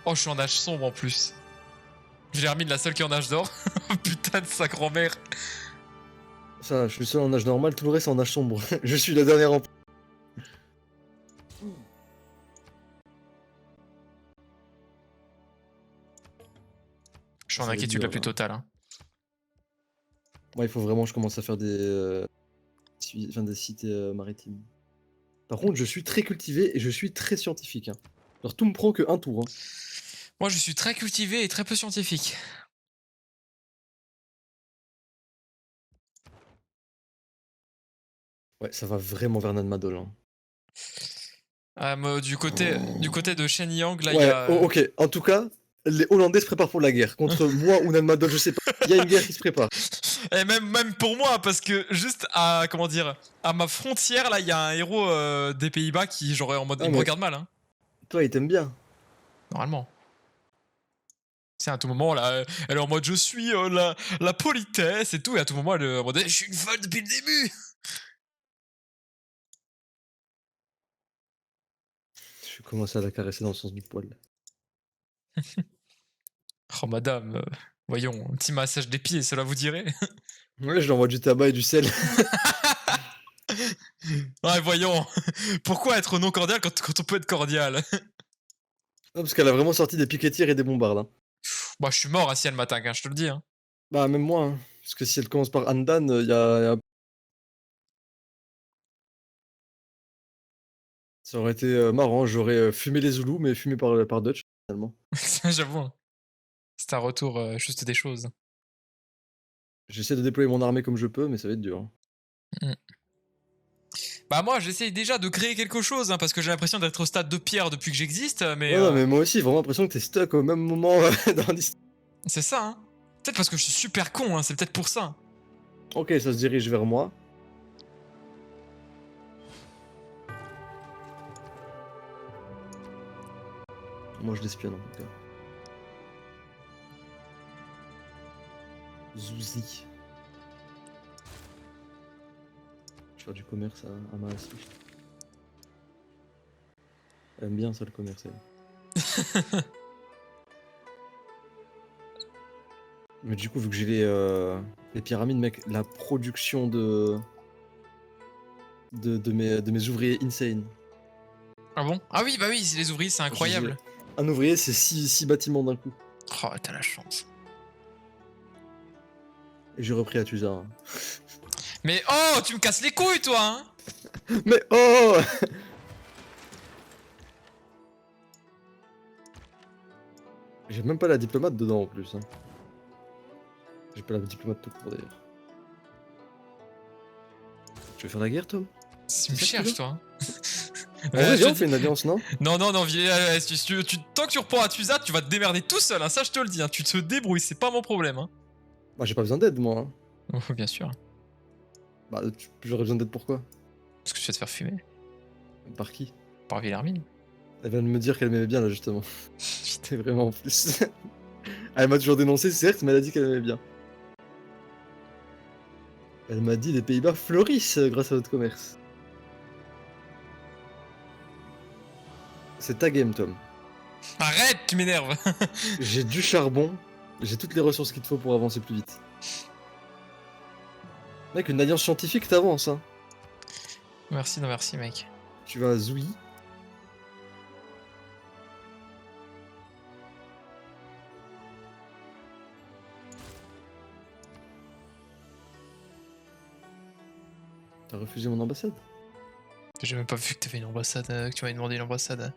Oh, je suis en âge sombre en plus. Je l'ai remis de la seule qui est en âge d'or. Putain de sa grand-mère. Ça, je suis seul en âge normal, tout le reste est en âge sombre. Je suis la dernière en. Je suis en Ça va être inquiétude la dur, plus là. totale. Hein. Moi, il faut vraiment que je commence à faire des cités maritimes. Par contre, je suis très cultivé et je suis très scientifique. Hein. Alors, tout me prend que un tour. Hein. Moi, je suis très cultivé et très peu scientifique. Ouais, ça va vraiment vers Nanmadol. Hein. Du côté de Shenyang, là, il Ouais, y a... ok. En tout cas, les Hollandais se préparent pour la guerre. Contre moi ou Nadal, je sais pas. Il y a une guerre qui se prépare. Et même pour moi, parce que juste à, comment dire, à ma frontière, là, il y a un héros des Pays-Bas qui, genre, est en mode, Ah, il me mais regarde mal, hein, toi, il t'aime bien. normalement. C'est à tout moment, là, elle est en mode, je suis la politesse et tout, et à tout moment, elle est en mode, je suis une folle depuis le début. Je vais commencer à la caresser dans le sens du poil. Oh, madame, voyons, un petit massage des pieds, cela vous dirait? Ouais, je lui envoie du tabac et du sel. Ouais, voyons, pourquoi être non cordial quand on peut être cordial? Non, parce qu'elle a vraiment sorti des piquetières et des bombardes. Hein. Bah, je suis mort, hein, si elle m'attaque, hein, je te le dis, hein. Bah, même moi. Hein. Parce que si elle commence par Andan, ça aurait été marrant. J'aurais fumé les Zoulous, mais fumé par Dutch, finalement. Ça, j'avoue, hein. C'est un retour juste des choses. J'essaie de déployer mon armée comme je peux, mais ça va être dur. Hein. Mm. Bah moi j'essaye déjà de créer quelque chose, hein, parce que j'ai l'impression d'être au stade de pierre depuis que j'existe, mais Ouais, non, mais moi aussi, vraiment l'impression que t'es stuck au même moment dans l'histoire. c'est ça, hein. Peut-être parce que je suis super con, hein, c'est peut-être pour ça. Ok, ça se dirige vers moi. Moi, je l'espionne en tout cas. Zouzi. Je vais faire du commerce à Maassi. Elle aime bien ça, le commerce, elle. Mais du coup, vu que j'ai les pyramides, mec, la production de mes ouvriers insane. Ah bon? Ah oui, bah oui, les ouvriers, c'est incroyable. Un ouvrier, c'est 6 bâtiments d'un coup. Oh, t'as la chance. Et j'ai repris à Tuzar. Hein. Mais oh, tu me casses les couilles, toi, hein. Mais oh J'ai même pas la diplomate dedans en plus. Hein. J'ai pas la diplomate tout court d'ailleurs. Tu veux faire la guerre, Tom? Tu me cherches, toi, hein. En vrai, viens, je on te fait dis- une alliance, non? Non, non, non, tant que tu reprends à Tuzat, tu vas te démerder tout seul, hein, ça je te le dis, hein. Tu te débrouilles, c'est pas mon problème, hein. Bah, j'ai pas besoin d'aide, moi. Hein. Oh, bien sûr. Bah, j'aurais besoin d'aide pourquoi? Parce que tu vas te faire fumer. Par qui? Par Villarmine. Elle vient de me dire qu'elle m'aimait bien, là, justement. J'étais vraiment en plus. Elle m'a toujours dénoncé, certes, mais elle a dit qu'elle m'aimait bien. Elle m'a dit les Pays-Bas fleurissent grâce à notre commerce. C'est ta game, Tom. Arrête, tu m'énerves. J'ai du charbon, j'ai toutes les ressources qu'il te faut pour avancer plus vite. Mec, une alliance scientifique, t'avances, hein. Merci, non merci, mec. Tu vas à Zoui. T'as refusé mon ambassade? J'ai même pas vu que t'avais une ambassade, que tu m'avais demandé une ambassade.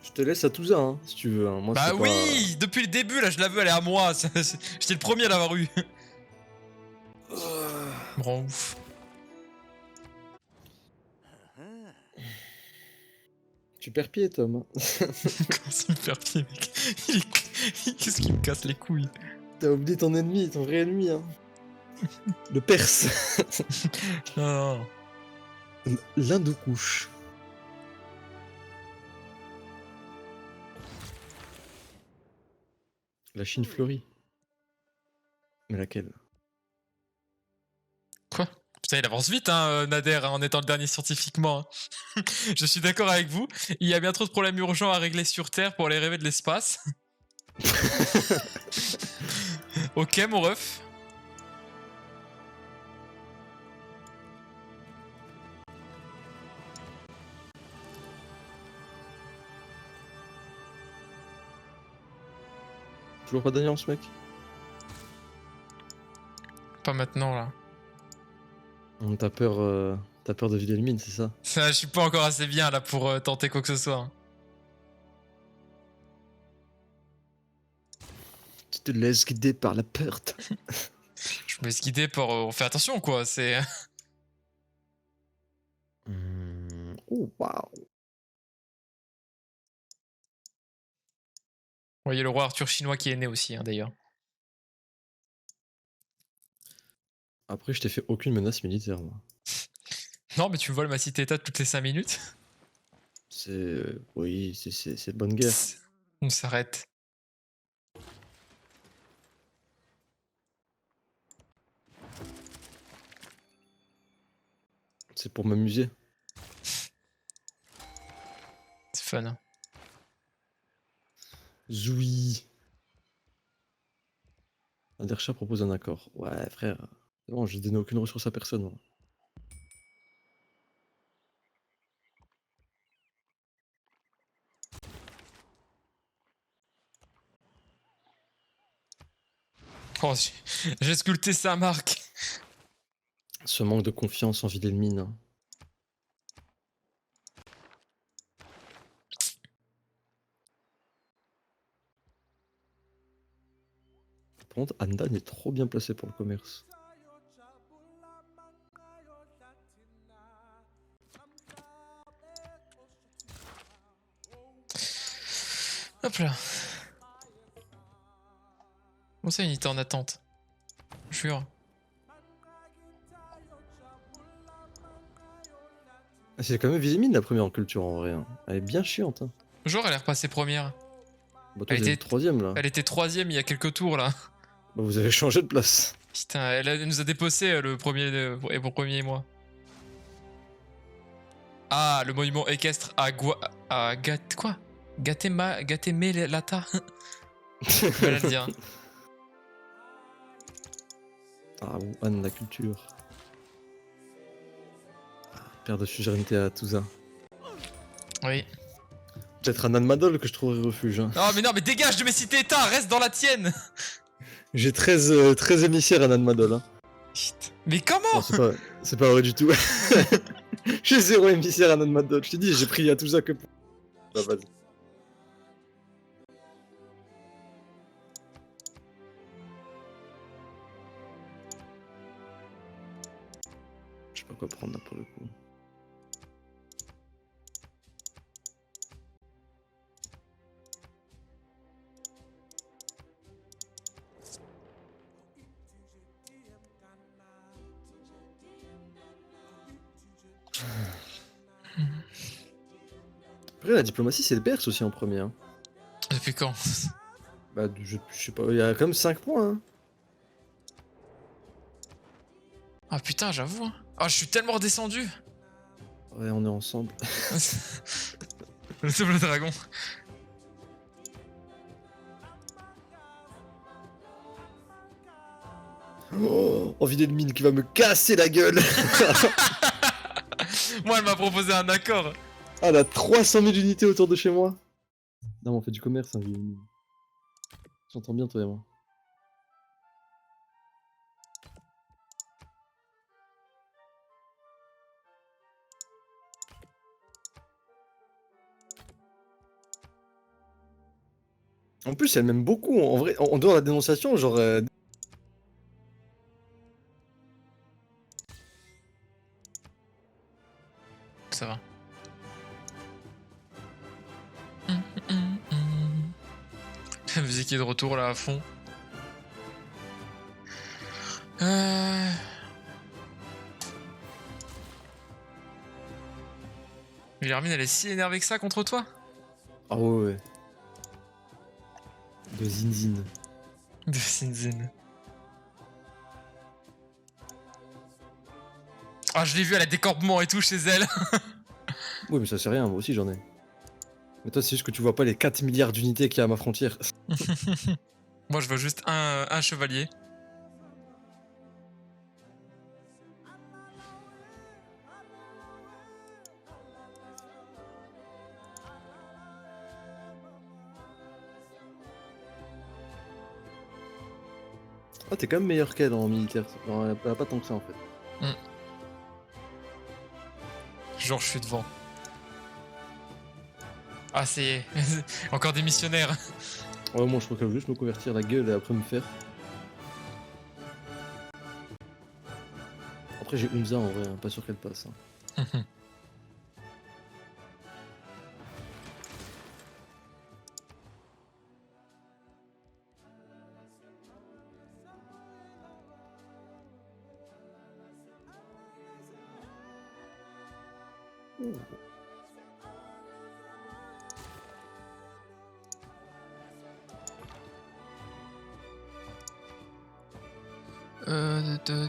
Je te laisse à Touza, hein, si tu veux. Hein. Moi, Bah c'est oui, depuis le début, là, je la veux, elle est à moi. J'étais le premier à l'avoir eu. pas... Me rend ouf. Tu perds pied, Tom. Hein. Comment ça me faire pied, mec? Qu'est-ce qui me casse les couilles? T'as oublié ton ennemi, ton vrai ennemi, hein. Le Perse. Non, non. L'Inde-couche. La Chine fleurit. Mais laquelle? Quoi? Putain, il avance vite, hein, Nader, hein, en étant le dernier scientifiquement. Hein. Je suis d'accord avec vous. Il y a bien trop de problèmes urgents à régler sur Terre pour les rêver de l'espace. Ok, mon ref. Toujours pas d'alliance, mec? Pas maintenant, là. T'as peur de Wilhelmine, c'est ça? Je suis pas encore assez bien, là, pour tenter quoi que ce soit. Hein. Tu te laisses guider par la peur. Je me laisse guider pour... on fait attention, quoi, c'est... Oh, waouh. Ouais, il y a le roi Arthur chinois qui est né aussi, hein, d'ailleurs. Après, je t'ai fait aucune menace militaire, moi. Non, mais tu me voles ma cité-état toutes les 5 minutes. C'est... Oui, c'est de bonne guerre. On s'arrête. C'est pour m'amuser. C'est fun. Hein. Zoui. Andersha propose un accord. Ouais, frère. C'est bon, je donne aucune ressource à personne. Moi. Oh, j'ai sculpté sa marque. Ce manque de confiance en Wilhelmine. Hein. Par contre, Andan est trop bien placé pour le commerce. Hop là. Bon, ça, unité en attente. Jure. C'est quand même Wilhelmine la première en culture en vrai. Hein. Elle est bien chiante. Hein. Genre, elle est repassée première. Bah, toi, t'es troisième là. Elle était troisième il y a quelques tours là. Bah, vous avez changé de place. Putain, elle nous a déposé le premier mois. Ah, le monument équestre à quoi Gatemelata. Je vais le dire. Ah, ou Anne la culture. Père de suzeraineté à Touza. Oui. Peut-être un Madol que je trouverai refuge. Hein. Oh mais non, mais dégage de mes cités-états, reste dans la tienne. J'ai 13 émissaires à Madol. Hein. Mais comment? C'est pas vrai du tout. J'ai 0 émissaire à Madol. Je t'ai dit, j'ai pris à Touza que pour... Bah vas-y. Je sais pas quoi prendre là pour le coup. Après, la diplomatie, c'est le Perse aussi en premier. Hein. Depuis quand? Bah, je sais pas, il y a quand même 5 points. Hein. Ah putain, j'avoue. Hein. Ah, je suis tellement redescendu. Ouais, on est ensemble. Le double dragon. Oh, envie d'Edmine qui va me casser la gueule. Moi, elle m'a proposé un accord. Ah, elle a 300 000 unités autour de chez moi. Non, mais on fait du commerce, hein, Edmine. J'entends bien, toi et moi. En plus, elle m'aime beaucoup. En vrai, en dehors de la dénonciation, genre. Ça va. La musique est de retour là à fond. Wilhelmine, elle est si énervée que ça contre toi? Ah ouais, ouais. De Zinzin. De Sinzin. Ah, je l'ai vu, elle a des campements et tout chez elle. Oui, mais ça c'est rien, moi aussi j'en ai. Mais toi, c'est juste que tu vois pas les 4 milliards d'unités qu'il y a à ma frontière. Moi, je veux juste un chevalier. Ah, t'es quand même meilleur qu'elle en militaire. Non, elle a pas tant que ça en fait. Genre, je suis devant. Ah, c'est... Encore des missionnaires. Ouais, moi je crois qu'elle veut juste me convertir la gueule et après me faire. Après, j'ai Unza en vrai, hein, pas sûr qu'elle passe. Hein. Ouh. De.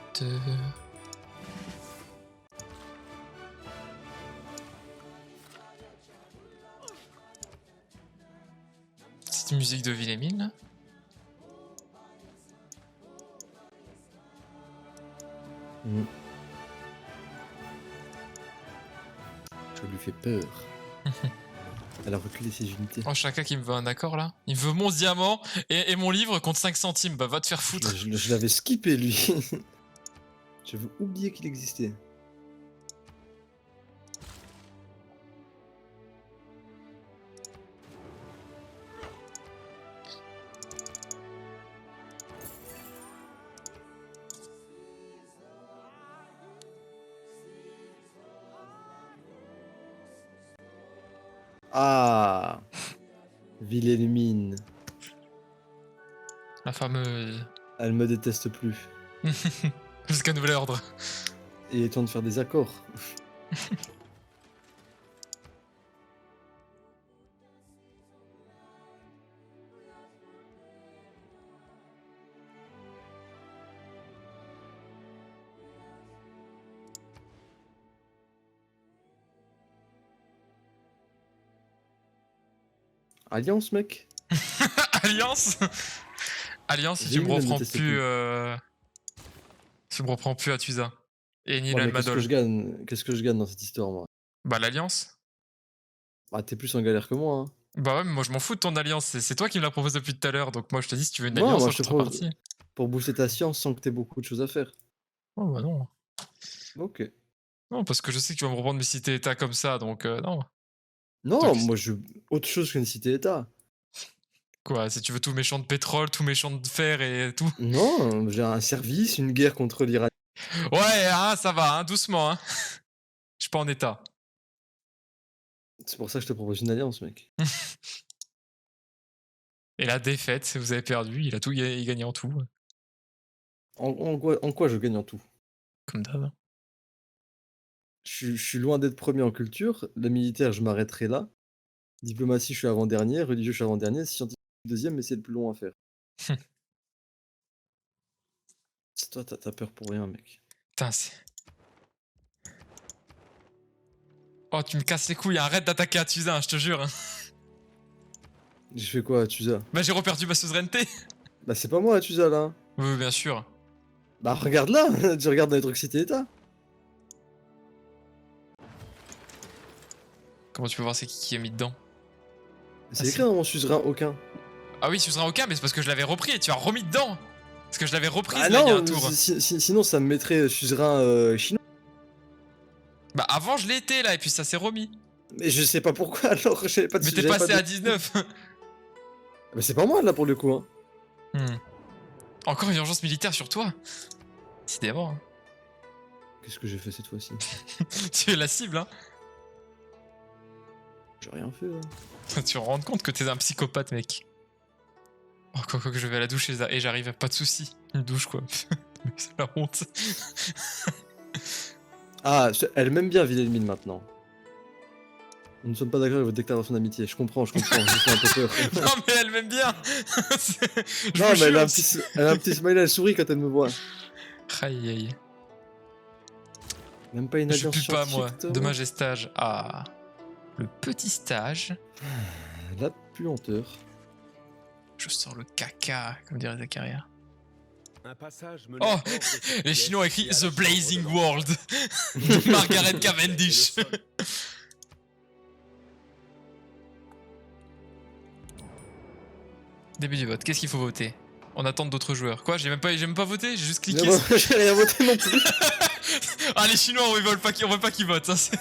Petite musique de Villemine là. Mm. Je lui fais peur. Elle a reculé ses unités. Oh, Chaka qui me veut un accord là. Il me veut mon diamant et mon livre contre 5 centimes. Bah va te faire foutre. Je l'avais skippé lui. J'avais oublié qu'il existait. Ah, Wilhelmine. La fameuse. Elle me déteste plus. Jusqu'à nouvel ordre. Il est temps de faire des accords. Alliance, mec. Alliance. Alliance si tu me Villemine, elle reprends déteste plus. plus. Tu me reprends plus à Tusa. Et ni Ouais, mais Madol. qu'est-ce que je gagne dans cette histoire, moi? Bah l'alliance. Ah, t'es plus en galère que moi, hein. Bah ouais, mais moi je m'en fous de ton alliance. C'est toi qui me la propose depuis tout à l'heure. Donc moi je te dis si tu veux une Non, alliance, moi je je te serai propose parti. pour booster ta science sans que t'aies beaucoup de choses à faire. Oh bah non. Ok. Non, parce que je sais que tu vas me reprendre mes cités-états comme ça, donc non. Non, Donc, moi je autre chose qu'une cité-état. quoi, si tu veux tout méchant de pétrole, tout méchant de fer et tout. Non, j'ai un service, une guerre contre l'Iran. Ouais, hein, ça va, hein, doucement, hein. Je suis pas en état. C'est pour ça que je te propose une alliance, mec. Et la défaite, vous avez perdu, il a tout il gagné en tout. En quoi je gagne en tout? Comme d'hab. Je suis loin d'être premier en culture. Le militaire, je m'arrêterai là. Diplomatie, je suis avant-dernier. Religieux, je suis avant-dernier. Scientifique, deuxième, mais c'est le plus long à faire. C'est toi, t'as peur pour rien, mec. Putain, c'est. Oh, tu me casses les couilles, arrête d'attaquer à Tusa, hein, je te jure. Hein. J'ai fait quoi à Tusa? Bah, j'ai reperdu ma suzeraineté. Bah, c'est pas moi à Tusa, là. Oui, bien sûr. Bah, regarde là. Tu regardes dans les trucs cité-état. Comment tu peux voir c'est qui est mis dedans? C'est Ah, écrit dans mon suzerain aucun. Ah oui, suzerain aucun, mais c'est parce que je l'avais repris et tu as remis dedans. Parce que je l'avais reprise Ah là, il y a un non, tour. sinon ça me mettrait suzerain chinois. Bah, avant, je l'ai été là, et puis ça s'est remis. Mais je sais pas pourquoi alors, j'avais pas de Mais t'es j'avais pas passé de- à 19. Mais c'est pas moi là pour le coup, hein. Encore une urgence militaire sur toi. Décidément. Hein. Qu'est-ce que j'ai fait cette fois-ci? Tu es la cible, hein. J'ai rien fait là. Tu te rends compte que t'es un psychopathe, mec. Oh, quoi que je vais à la douche et j'arrive, pas de soucis. Une douche, quoi. C'est la honte. Ah, elle m'aime bien Wilhelmine maintenant. Nous ne sommes pas d'accord avec votre déclaration d'amitié. Je comprends, je fais un peu peur. Non, mais elle m'aime bien. Je Non, vous mais elle a, jure, elle a un petit smiley, elle sourit quand elle me voit. Aïe, aïe. Même pas une Je alliance pue pas, moi. scientifique, toi. Dommage et stage. Ah. Le petit stage. La puanteur. Je sors le caca, comme dirait Zakaria. Un passage Oh, menait hors de cette Les pièce Chinois ont écrit et à la The chambre Blazing de World de Margaret Cavendish. Et le sol. Début du vote, qu'est-ce qu'il faut voter? On attend d'autres joueurs. Quoi? J'ai même pas voté, j'ai juste cliqué. J'ai rien voté non plus. Ah, les Chinois, on veut pas qu'ils votent. Ça,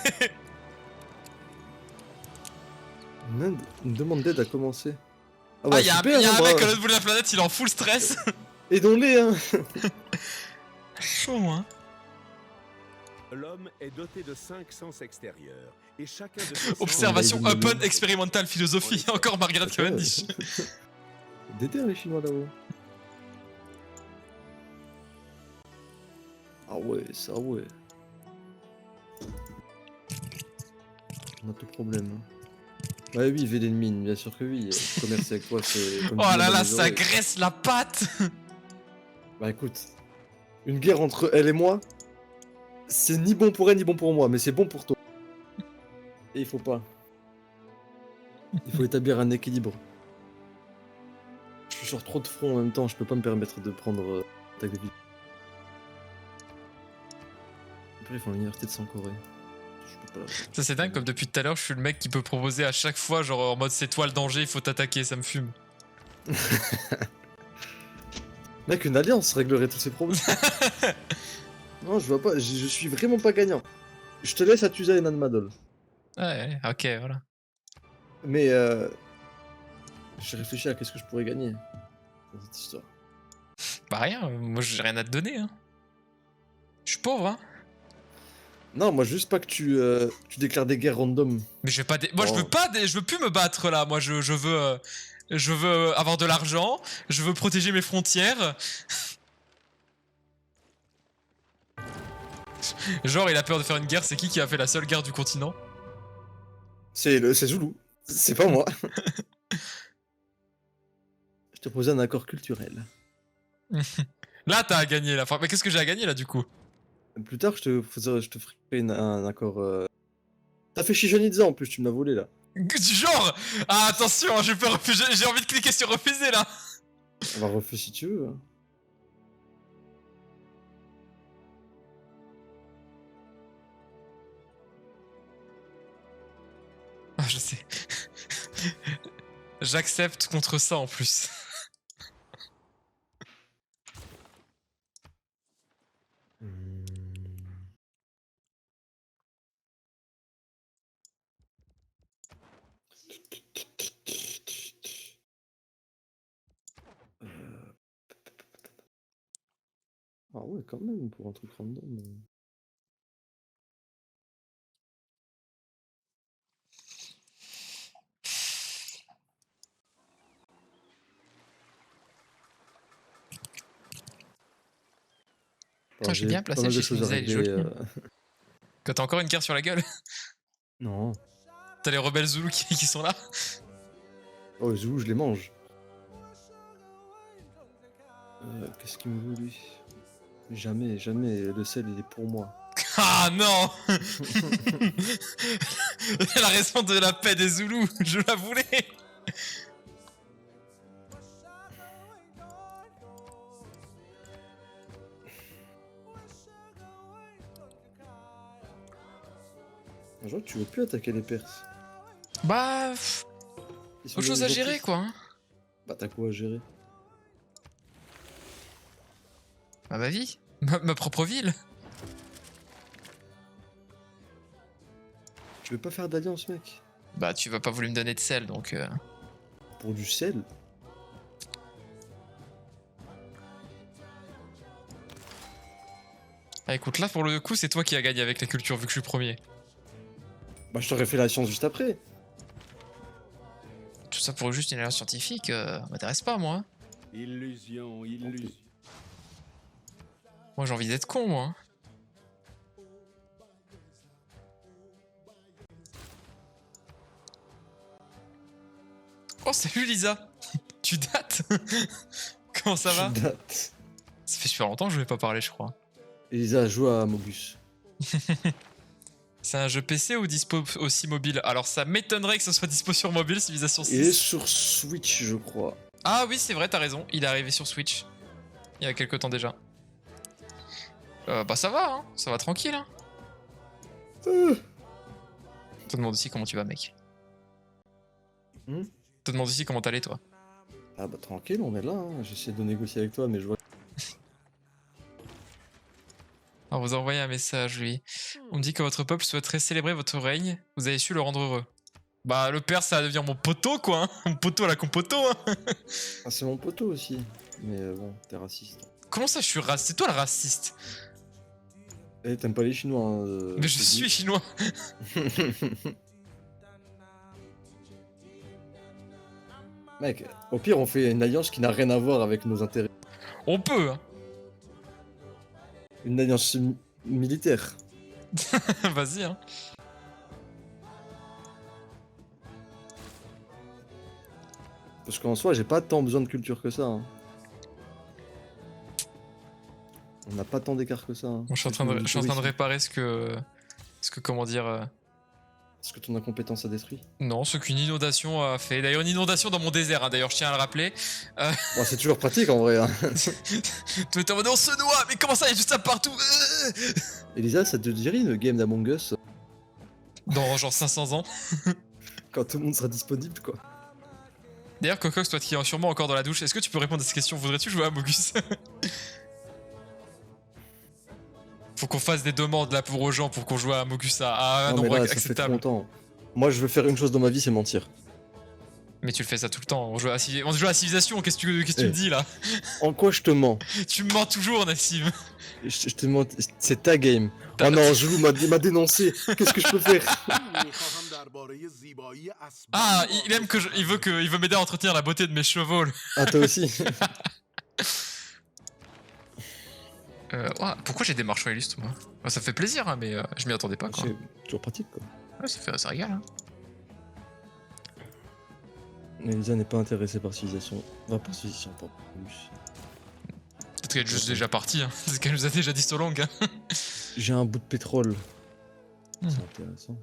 Une demande d'aide a commencé. ah, bah, y'a super, un hein, mec bah, à l'autre bout de la planète, il est en full stress. aidons-les, hein. Chaud, hein. L'homme est doté de 5 sens extérieurs et chacun de ces Observation sens- open, expérimentale, philosophie. Encore Margaret Cavendish. Déter les Chinois là-haut. Ah ouais, ça ouais. On a tout problème. Bah oui, Velen Mine, bien sûr que oui. Commercer avec toi, c'est. Oh là là, ça graisse la patte. Bah écoute, une guerre entre elle et moi, c'est ni bon pour elle ni bon pour moi, mais c'est bon pour toi. Et il faut pas. Il faut établir un équilibre. Je suis sur trop de fronts en même temps, je peux pas me permettre de prendre attaque de vie. Après, ils font l'université de Sankoré. Je peux pas. Ça c'est dingue, comme depuis tout à l'heure, je suis le mec qui peut proposer à chaque fois, genre en mode c'est toi le danger, il faut t'attaquer, ça me fume. Mec, une alliance réglerait tous ces problèmes. Non, je vois pas, je suis vraiment pas gagnant. Je te laisse accuser Enan Madol. Ouais, ok, voilà. Mais j'ai réfléchi à qu'est-ce que je pourrais gagner dans cette histoire. Bah rien, moi j'ai rien à te donner. Hein. Je suis pauvre, hein. Non, moi juste pas que tu déclares des guerres random. Mais je vais pas. Moi je veux pas. Je veux plus me battre là. Moi je veux. Je veux avoir de l'argent. Je veux protéger mes frontières. Genre il a peur de faire une guerre. C'est qui a fait la seule guerre du continent? C'est Zoulou. C'est pas moi. Je te posais un accord culturel. Là t'as à gagner là. Mais qu'est-ce que j'ai à gagner là du coup? Plus tard, je te ferai un accord. T'as fait Chichen en plus, tu me l'as volé là. Genre. Ah attention, je peux refuser. J'ai envie de cliquer sur refuser là. On va refaire si tu veux. Hein. Ah je sais. J'accepte contre ça en plus. Ah ouais, quand même, pour un truc random. Ah, j'ai bien placé chez Schmizel, il est joli. Quand t'as encore une guerre sur la gueule. Non. T'as les rebelles Zoulous qui sont là. Oh, les Zoulous, je les mange. Qu'est-ce qu'il me veut, lui? Jamais, jamais, le sel, il est pour moi. Ah non. La raison de la paix des Zoulous, je la voulais. Je vois que tu veux plus attaquer les Perses. Bah... autre chose à gérer, gentils. quoi. Hein. Bah t'as quoi à gérer? Bah ma vie. Ma propre ville. Tu veux pas faire d'alliance, mec? Bah tu vas pas voulu me donner de sel, donc... Pour du sel? Ah écoute, là pour le coup, c'est toi qui as gagné avec la culture, vu que je suis premier. Bah je t'aurais fait la science juste après. Tout ça pour juste une erreur scientifique, m'intéresse pas, moi. Illusion, illusion. Moi j'ai envie d'être con, moi. Oh salut Lisa. Tu dates. Comment ça va? Je date. Ça fait super longtemps que je vais pas parler, je crois. Elisa joue à Mogus. C'est un jeu PC ou dispo aussi mobile? Alors ça m'étonnerait que ce soit dispo sur mobile, Civilization 6. Il est sur Switch, je crois. Ah oui, c'est vrai, t'as raison. Il est arrivé sur Switch. Il y a quelques temps déjà. Bah ça va, hein. Ça va tranquille, hein. Te demande aussi comment tu vas, mec. Te demande aussi comment t'allais, toi. Ah bah tranquille, on est là. Hein. J'essaie de négocier avec toi, mais je vois... Alors vous envoyez un message, lui. On me dit que votre peuple souhaiterait célébrer votre règne. Vous avez su le rendre heureux. Bah le père, ça va devenir mon poteau, quoi. Hein. Mon poteau à la compoto, hein. Ah c'est mon poteau aussi. Mais bon, t'es raciste. Comment ça, je suis raciste? C'est toi le raciste. Eh, t'aimes pas les Chinois, hein, Mais je suis chinois. Mec, au pire, on fait une alliance qui n'a rien à voir avec nos intérêts. On peut, hein. Une alliance militaire. Vas-y, hein. Parce qu'en soi, j'ai pas tant besoin de culture que ça. Hein. On n'a pas tant d'écart que ça. Hein. Bon, je suis en train de réparer ce que comment dire... Est-ce que ton incompétence a détruit? Non, ce qu'une inondation a fait. D'ailleurs, une inondation dans mon désert, hein. D'ailleurs, je tiens à le rappeler. Bon, c'est toujours pratique en vrai. Hein. Tu étais en mode on se noie, mais comment ça, il y a tout ça partout? Elisa, ça te dirait une game d'Among Us Dans genre 500 ans. quand tout le monde sera disponible, quoi. D'ailleurs, Cocox, toi qui es sûrement encore dans la douche, est-ce que tu peux répondre à cette question? Voudrais-tu jouer à Mogus? Faut qu'on fasse des demandes là pour aux gens pour qu'on joue à Mogus à un non, mais nombre là, ça fait acceptable. trop longtemps. Moi, je veux faire une chose dans ma vie, c'est mentir. Mais tu le fais ça tout le temps. On joue à Civilization, qu'est-ce que tu me dis là? En quoi je te mens? Tu me mens toujours, Nassim. Je te mens, c'est ta game. Oh non, Joulou m'a dénoncé. Qu'est-ce que je peux faire? Ah, il veut m'aider à entretenir la beauté de mes chevaux. Ah, toi aussi? Ouais, pourquoi j'ai des marches illustres, moi? Bah, ça fait plaisir, hein, mais je m'y attendais pas, quoi. C'est toujours pratique, quoi. Ouais, ça régale, hein. Elisa n'est pas intéressée par Civilization. Va par Civilization, pas plus. Peut-être qu'elle est juste déjà partie, hein. C'est ce qu'elle nous a déjà dit so long, hein. J'ai un bout de pétrole. C'est intéressant.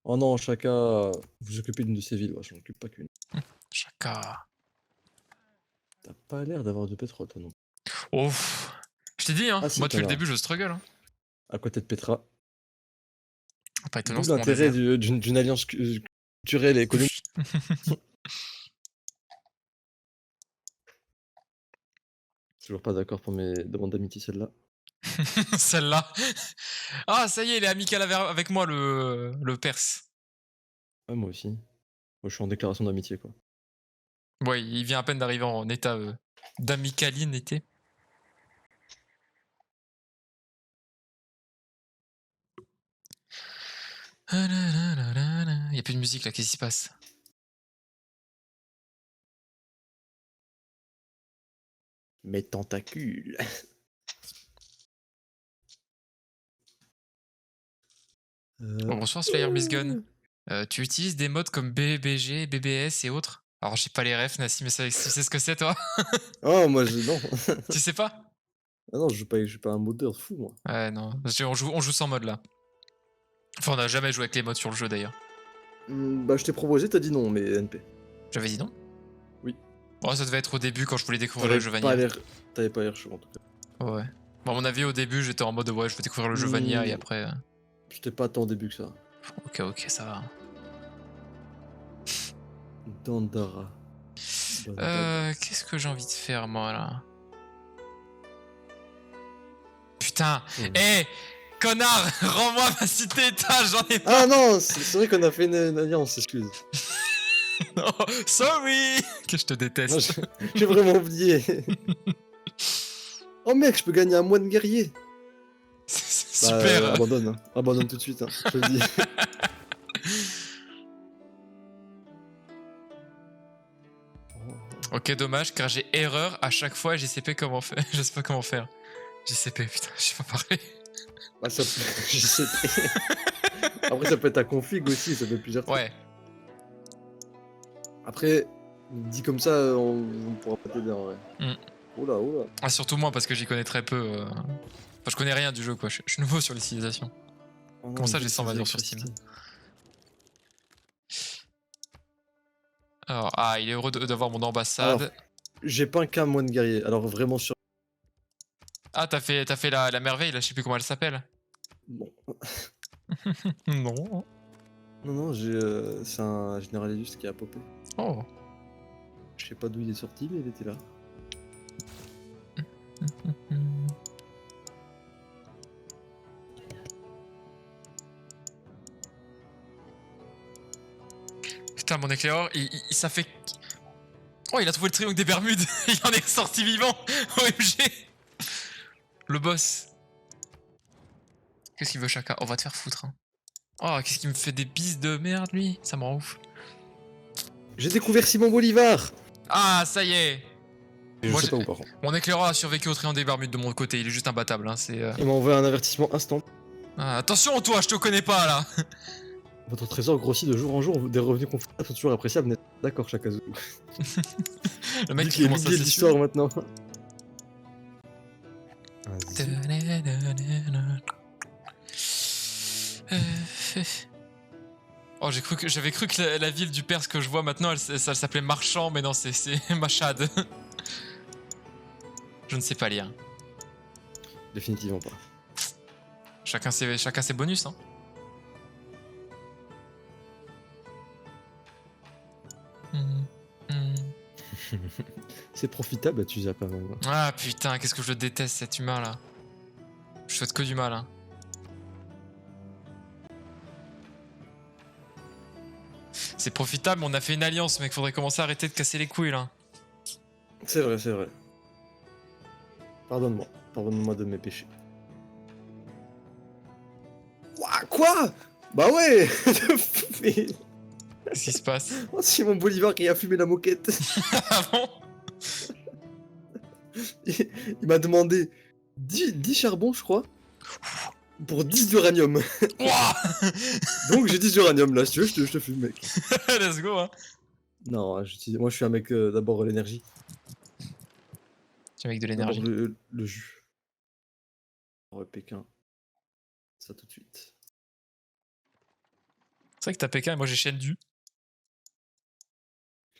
Oh non, Chaka, vous vous occupez d'une de ces villes. Ouais, je m'en occupe pas qu'une. Chaka. T'as pas l'air d'avoir de pétrole, toi non. Oh, je t'ai dit, hein. Ah, si, Moi, depuis le t'en as. début, je struggle, hein. À côté de Petra. Pas étonnant, D'où c'est mon l'intérêt désert. d'une alliance culturelle et économique. Toujours pas d'accord pour mes demandes d'amitié, celle-là. Celle-là. Ah, ça y est, il est amical avec moi, le Perse. Ouais, moi aussi. Moi, je suis en déclaration d'amitié, quoi. Ouais, il vient à peine d'arriver en état d'amicalinité. Il y a plus de musique là, qu'est-ce qui se passe? Mes tentacules. Bonsoir Slayer Miss Gun. Tu utilises des modes comme BBG, BBS et autres? Alors j'ai pas les refs, Nassim, mais tu sais ce que c'est toi? Oh, moi, non. Tu sais pas? Ah non, je suis pas un modeur fou, moi. Ouais, non, parce qu'on joue sans mode là. Enfin, on a jamais joué avec les modes sur le jeu d'ailleurs. Bah, je t'ai proposé, t'as dit non, mais NP. J'avais dit non? Oui. Ouais, ça devait être au début quand je voulais découvrir le jeu Vanilla. T'avais pas l'air chaud, en tout cas. Ouais. Bon, à mon avis, au début, j'étais en mode ouais, je veux découvrir le jeu Vanilla et après. J'étais pas tant au début que ça. Ok, ça va. Dandara. Qu'est-ce que j'ai envie de faire moi là? Putain! Hé! Connard! Rends-moi ma cité-étage, j'en ai pas! Ah non, c'est vrai qu'on a fait une alliance, excuse. Non, sorry! Que je te déteste. J'ai vraiment oublié. Oh mec, je peux gagner un moine guerrier. Super! Bah, abandonne, hein. Abandonne tout de suite, hein, je te le dis. Ok, dommage, car j'ai erreur à chaque fois et JCP comment faire. Je sais pas comment faire. JCP, putain, je sais pas parler. Bah, ça JCP. Après, ça peut être un config aussi, ça peut être plusieurs trucs. Ouais. Après, dit comme ça, on pourra pas t'aider en vrai. Oula. Ah, surtout moi, parce que j'y connais très peu. Enfin, je connais rien du jeu, quoi. Je suis nouveau sur les civilisations. Oh non, Comme ça, j'ai 100 valeurs sur Steam. Alors, il est heureux d'avoir mon ambassade. Alors, j'ai pas qu'un moine guerrier, alors vraiment sur... Ah, t'as fait la merveille, là, je sais plus comment elle s'appelle. Bon. Non. Non, c'est un généraliste qui a popé. Oh. Je sais pas d'où il est sorti, mais il était là. Putain, mon éclaireur, ça fait... Oh, il a trouvé le triangle des Bermudes. Il en est sorti vivant. OMG. Le boss. Qu'est-ce qu'il veut, Chaka? On va te faire foutre. Hein. Oh, qu'est-ce qu'il me fait des bises de merde, lui? Ça me rend ouf. J'ai découvert Simon Bolivar. Ah, ça y est. Et je sais pas où, par contre. Mon éclaireur a survécu au triangle des Bermudes de mon côté. Il est juste imbattable. Hein, Il m'a envoyé un avertissement instant. Ah, attention, toi, je te connais pas, là. Votre trésor grossit de jour en jour, des revenus confortables sont toujours appréciables, n'est d'accord, Chakazu. Le mec Vu qui qu'il est commence à oublié de l'histoire s'assumer. maintenant. Vas-y. Oh, j'avais cru que la ville du Perse que je vois maintenant, ça s'appelait Marchand, mais non, c'est Machad. Je ne sais pas lire. Définitivement pas. Chacun ses bonus, hein. C'est profitable, tu as quand même. Ah putain, qu'est-ce que je déteste cet humain là. Je souhaite que du mal, hein. C'est profitable, mais on a fait une alliance, mec. Faudrait commencer à arrêter de casser les couilles là. C'est vrai, c'est vrai. Pardonne-moi. Pardonne-moi de mes péchés. Ouah, quoi? Bah ouais. Mais... Qu'est-ce qui se passe? Oh, c'est mon Bolivar qui a fumé la moquette. Ah bon? Il m'a demandé 10 charbons, je crois, pour 10 d'uranium. Ouah. Donc j'ai 10 d'uranium là, si tu veux, je te fume, mec. Let's go, hein. Non, moi je suis un mec d'abord l'énergie. Tu es avec de D'abord l'énergie. le jus. Ouais, Pékin. Ça tout de suite. C'est vrai que t'as Pékin et moi j'ai Chengdu.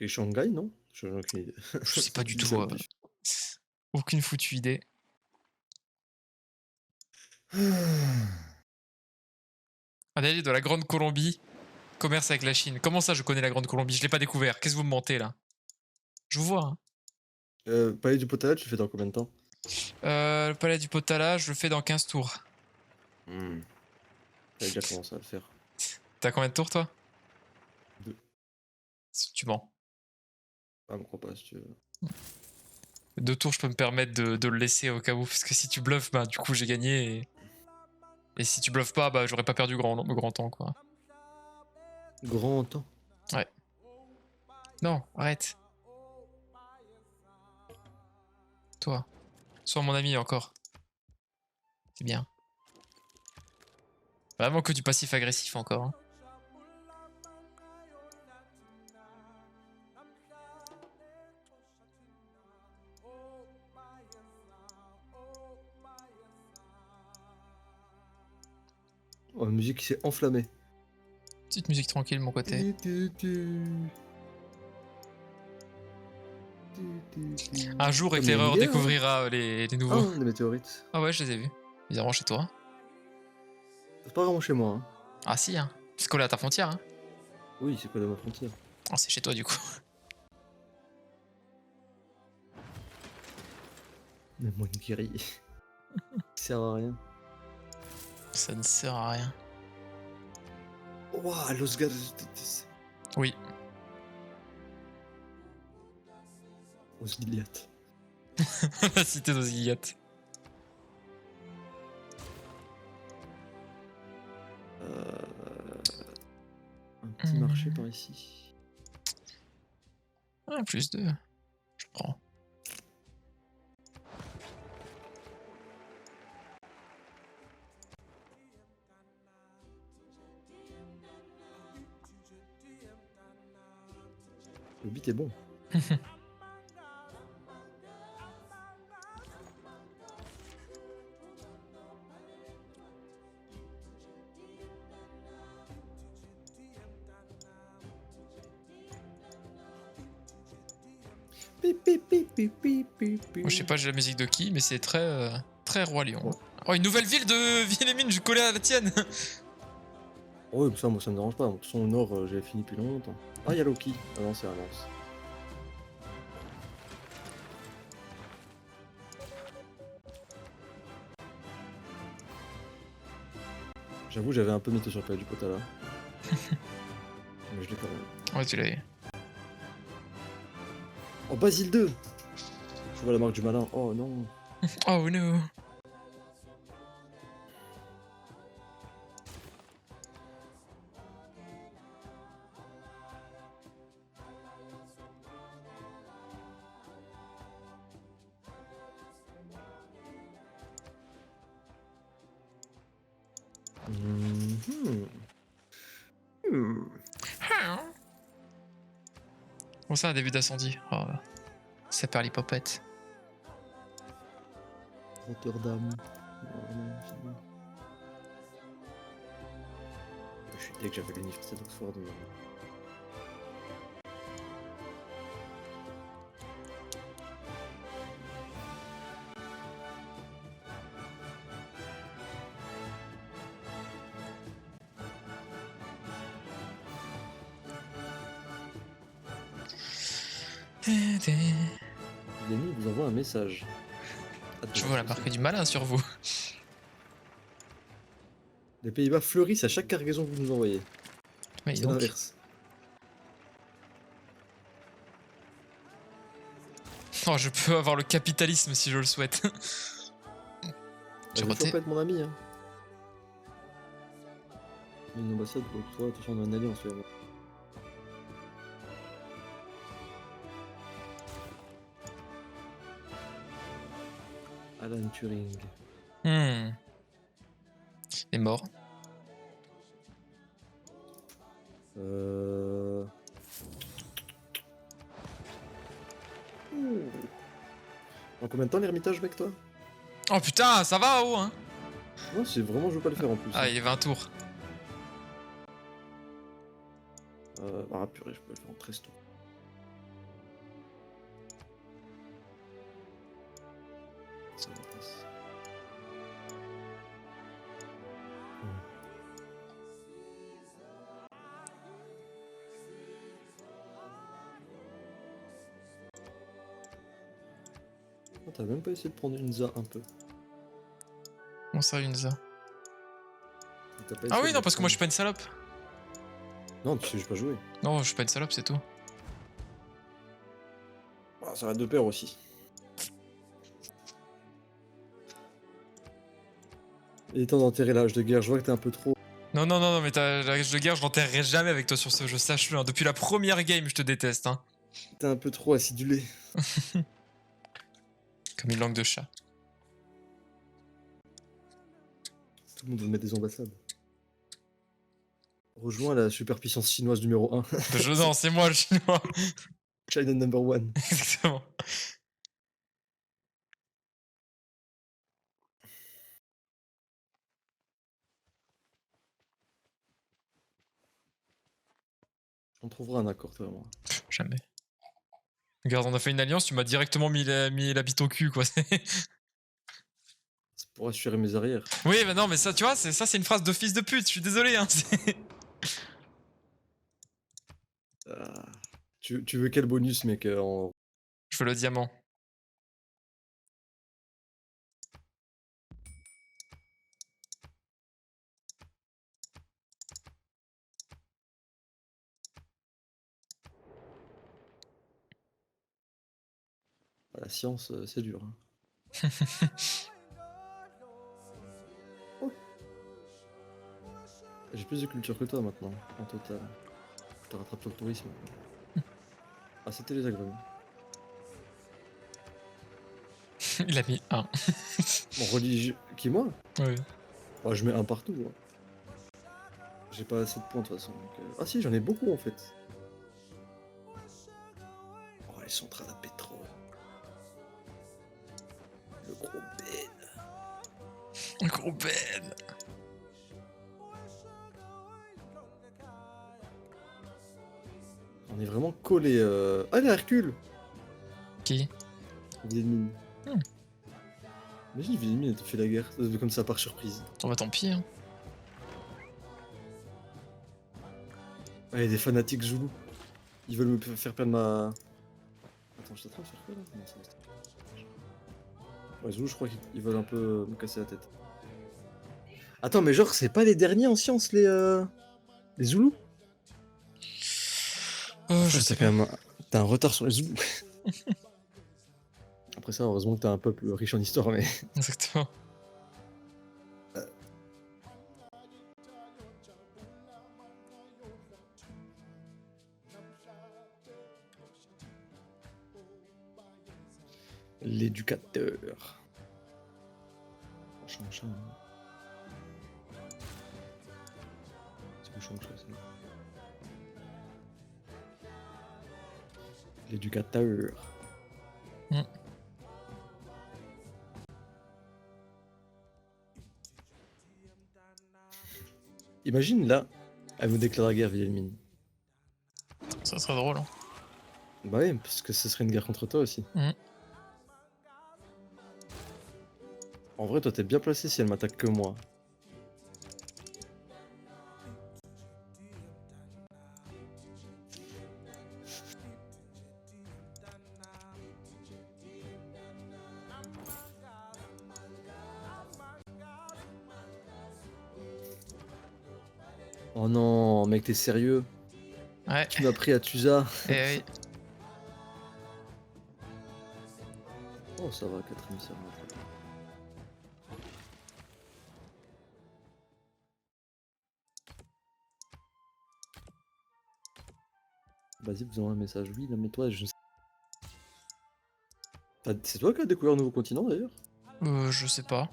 Et Shanghai, non? Je Je sais pas du dis tout. ça au pif. Aucune foutue idée. Analyse de la Grande Colombie. Commerce avec la Chine. Comment ça, je connais la Grande Colombie? Je l'ai pas découvert. Qu'est-ce que vous me mentez là? Je vous vois, hein. Palais du Potala, tu le fais dans combien de temps? Le palais du Potala, je le fais dans 15 tours. J'avais déjà commencé à le faire. T'as combien de tours toi? 2. Tu mens. Ah, me crois pas si tu veux. 2 tours, je peux me permettre de le laisser au cas où. Parce que si tu bluffes, bah du coup j'ai gagné. Et si tu bluffes pas, bah j'aurais pas perdu grand temps quoi. Grand temps. Ouais. Non, arrête. Toi. Sois mon ami encore. C'est bien. Vraiment que du passif agressif encore. Hein. Oh, la musique qui s'est enflammée. Petite musique tranquille de mon côté. Un jour, éclaireur découvrira les nouveaux. Ah, des météorites. Ah ouais, je les ai vus. Bizarrement chez toi. C'est pas vraiment chez moi. Hein. Ah si, hein. C'est collé à ta frontière, hein. Oui, c'est quoi de ma frontière? Oh, c'est chez toi du coup. Mais moi, une guerrier. Ça sert à rien. Ça ne sert à rien. Ouah, Los Gatos. Oui. Os Giliath. La cité d'Osgiliath. Un petit marché par ici. Ah, plus 2. Je prends. Le beat est bon. Moi, je sais pas, j'ai la musique de qui, mais c'est très Roi Lion. Oh, une nouvelle ville de Villemine, je collais à la tienne. Oh, ça, moi, ça me dérange pas. De toute façon, au nord, j'avais fini depuis longtemps. Ah, y'a Loki. Ah non, c'est Relance. J'avoue, j'avais un peu mytho sur le palais du Potala. Mais je l'ai quand même. Ouais, tu l'avais. Oh, Basile 2. Je vois la marque du malin. Oh non. Oh no. Comment ça, un début d'incendie? Oh, ça perd l'hypopète. Rotterdam. Oh, non, c'est bon. Je suis dès que j'avais l'université d'Oxford. Yannick vous envoie un message. Je vois la marque du malin sur vous. Les Pays-Bas fleurissent à chaque cargaison que vous nous envoyez. Mais C'est donc. l'inverse. Oh, je peux avoir le capitalisme si je le souhaite. Je ne pas être mon ami. Hein. Une ambassade pour toi, attention, on a une alliance. Alan Turing. Il est mort. En combien de temps l'ermitage, mec, toi? Oh putain, ça va, oh hein. Non, c'est vraiment, je veux pas le faire en plus. Ah, il y a 20 tours. Ah purée, je peux le faire en 13 tours. Ça me passe. Oh, t'as même pas essayé de prendre une ZA un peu. Comment ça, une ZA? Ah oui, non, parce que moi je suis pas une salope. Non, tu sais, j'ai pas joué. Non, je suis pas une salope, c'est tout. Ah, ça va de pair aussi. Il est temps d'enterrer l'âge de guerre, je vois que t'es un peu trop. Non, non, non, non, mais l'âge de guerre, je l'enterrerai jamais avec toi sur ce jeu, sache-le. Hein. Depuis la première game, je te déteste. Hein. T'es un peu trop acidulé. Comme une langue de chat. Tout le monde veut mettre des ambassades. Rejoins la superpuissance chinoise numéro 1. Non, c'est moi le chinois. China number 1. Exactement. On trouvera un accord, toi et moi. Jamais. Regarde, on a fait une alliance, tu m'as directement mis la bite au cul, quoi. C'est pour assurer mes arrières. Oui, bah non, mais ça, tu vois, c'est une phrase de fils de pute, je suis désolé. Hein, tu veux quel bonus, mec en... Je veux le diamant. La science, c'est dur. Hein. Oh. J'ai plus de culture que toi maintenant, en total. Je te rattrape sur le tourisme. Ah, c'était les agrumes. Il a mis 1. Mon religieux. Qui, moi? Oui. Oh, je mets un partout. Hein. J'ai pas assez de points de toute façon. Donc, Ah, si, j'en ai beaucoup en fait. Oh, les centrales à pétrole. Le gros Ben. Un gros Ben. On est vraiment collé. Ah, les Hercule. Qui? Villemine. Imagine Villemine, elle te fait la guerre comme ça par surprise. Oh bah tant pis. Hein. Ah, il y a des fanatiques Zoulou. Ils veulent me faire perdre ma. Attends, je suis en train de faire quoi là? Non, ça va. Ouais, Zoulou, je crois qu'ils veulent un peu me casser la tête. Attends, mais genre, c'est pas les derniers en sciences, les Zoulous? Je sais pas. Quand même. T'as un retard sur les Zoulous. Après ça, heureusement que t'as un peuple riche en histoire, mais. Exactement. L'éducateur. Chang-Chang. C'est où Chang-Chang, c'est là. L'éducateur. Mm. Imagine là, elle vous déclare la guerre, Wilhelmine. Ça serait drôle. Hein. Bah oui, parce que ce serait une guerre contre toi aussi. Mm. En vrai, toi t'es bien placé si elle m'attaque que moi. Oh non, mec, t'es sérieux? Ouais. Tu m'as pris à Tusa. Et oui. Oh, ça va, 4ème serment. Vas-y, vous envoie un message. Oui, là, mais toi, je sais. C'est toi qui as découvert un nouveau continent d'ailleurs? Je sais pas.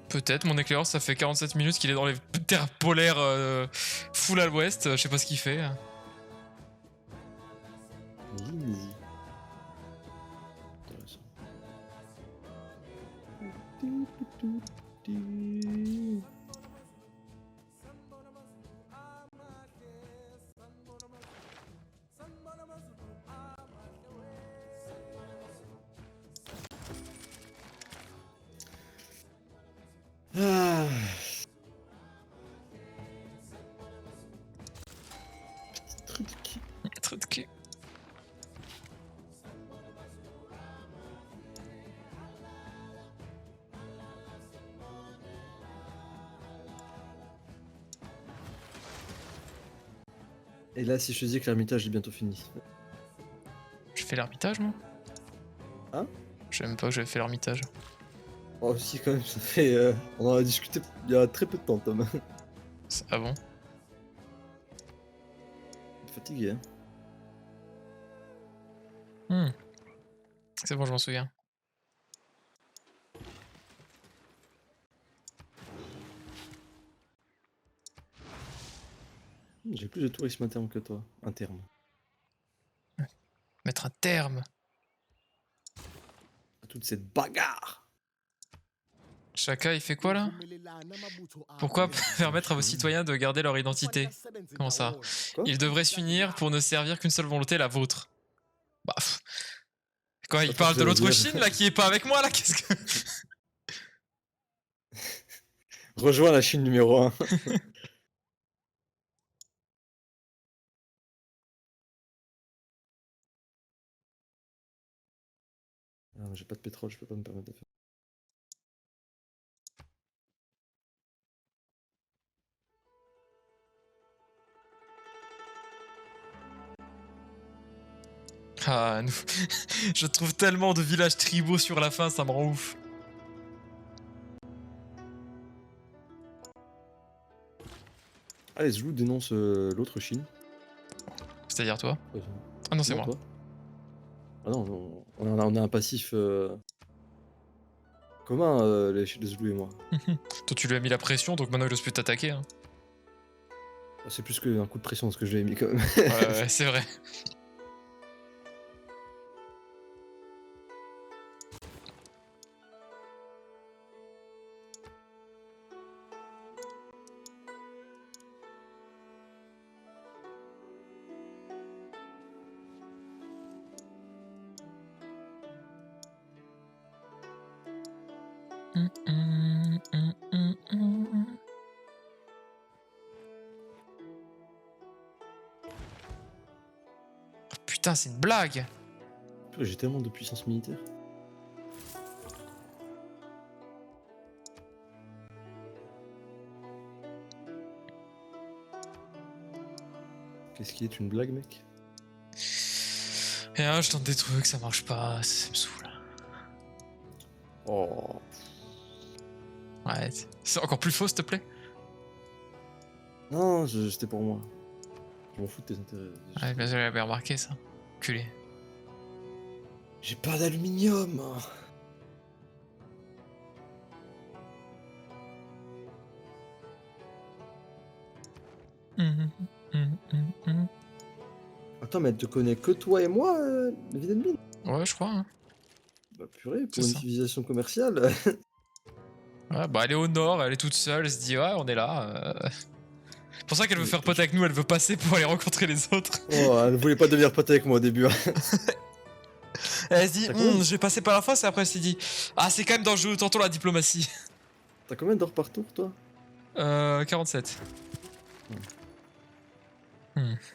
Peut-être, mon éclaireur, ça fait 47 minutes qu'il est dans les terres polaires full à l'ouest, je sais pas ce qu'il fait. Easy. Intéressant. Ah. Petit truc. Trop de cul. Et là, si je te dis que l'ermitage est bientôt fini. Je fais l'ermitage, moi? Hein? Je sais même pas que j'avais fait l'ermitage. Oh, si, quand même, ça fait. On en a discuté il y a très peu de temps, Tom. Ah bon? Fatigué, hein. C'est bon, je m'en souviens. J'ai plus de tourisme interne que toi. Interne. Mettre un terme. À toute cette bagarre. Chaka, il fait quoi là? Pourquoi permettre à vos citoyens de garder leur identité? Comment ça? Quoi? Ils devraient s'unir pour ne servir qu'une seule volonté, la vôtre. Bah. Quoi, il Attends, parle je de vais l'autre dire. Chine là qui est pas avec moi là? Qu'est-ce que. Rejoins la Chine numéro 1. Ah, j'ai pas de pétrole, je peux pas me permettre de faire. Ah, nous. Je trouve tellement de villages tribaux sur la fin, ça me rend ouf. Allez, Zlou dénonce l'autre Chine. C'est-à-dire toi? Euh, Ah non, c'est moi. Toi. Ah non, on a un passif commun, les Zlou et moi. Toi, tu lui as mis la pression, donc maintenant il ose plus t'attaquer. Hein. C'est plus qu'un coup de pression ce que je lui ai mis quand même. Ouais, c'est vrai. Putain, c'est une blague. J'ai tellement de puissance militaire. Qu'est-ce qui est une blague, mec? Et je tente des trucs, ça marche pas, ça me saoule. Oh. Ouais, c'est encore plus faux, s'il te plaît. Non, c'était pour moi. Je m'en fous de tes intérêts. Ouais, bien sûr, j'avais remarqué ça. Culé. J'ai pas d'aluminium. Attends, mais elle te connaît que toi et moi, Vilaine Mine? Ouais, je crois. Hein. Bah purée, C'est pour une ça. civilisation commerciale. Ouais, bah elle est au nord, elle est toute seule, elle se dit ouais, on est là. C'est pour ça qu'elle veut faire pote avec nous, elle veut passer pour aller rencontrer les autres. Oh, elle ne voulait pas devenir pote avec moi au début. Hein. Elle se dit, T'as combien je vais passer par la face et après elle s'est dit, ah c'est quand même dangereux, tantôt la diplomatie. T'as combien d'heures par tour, toi? 47.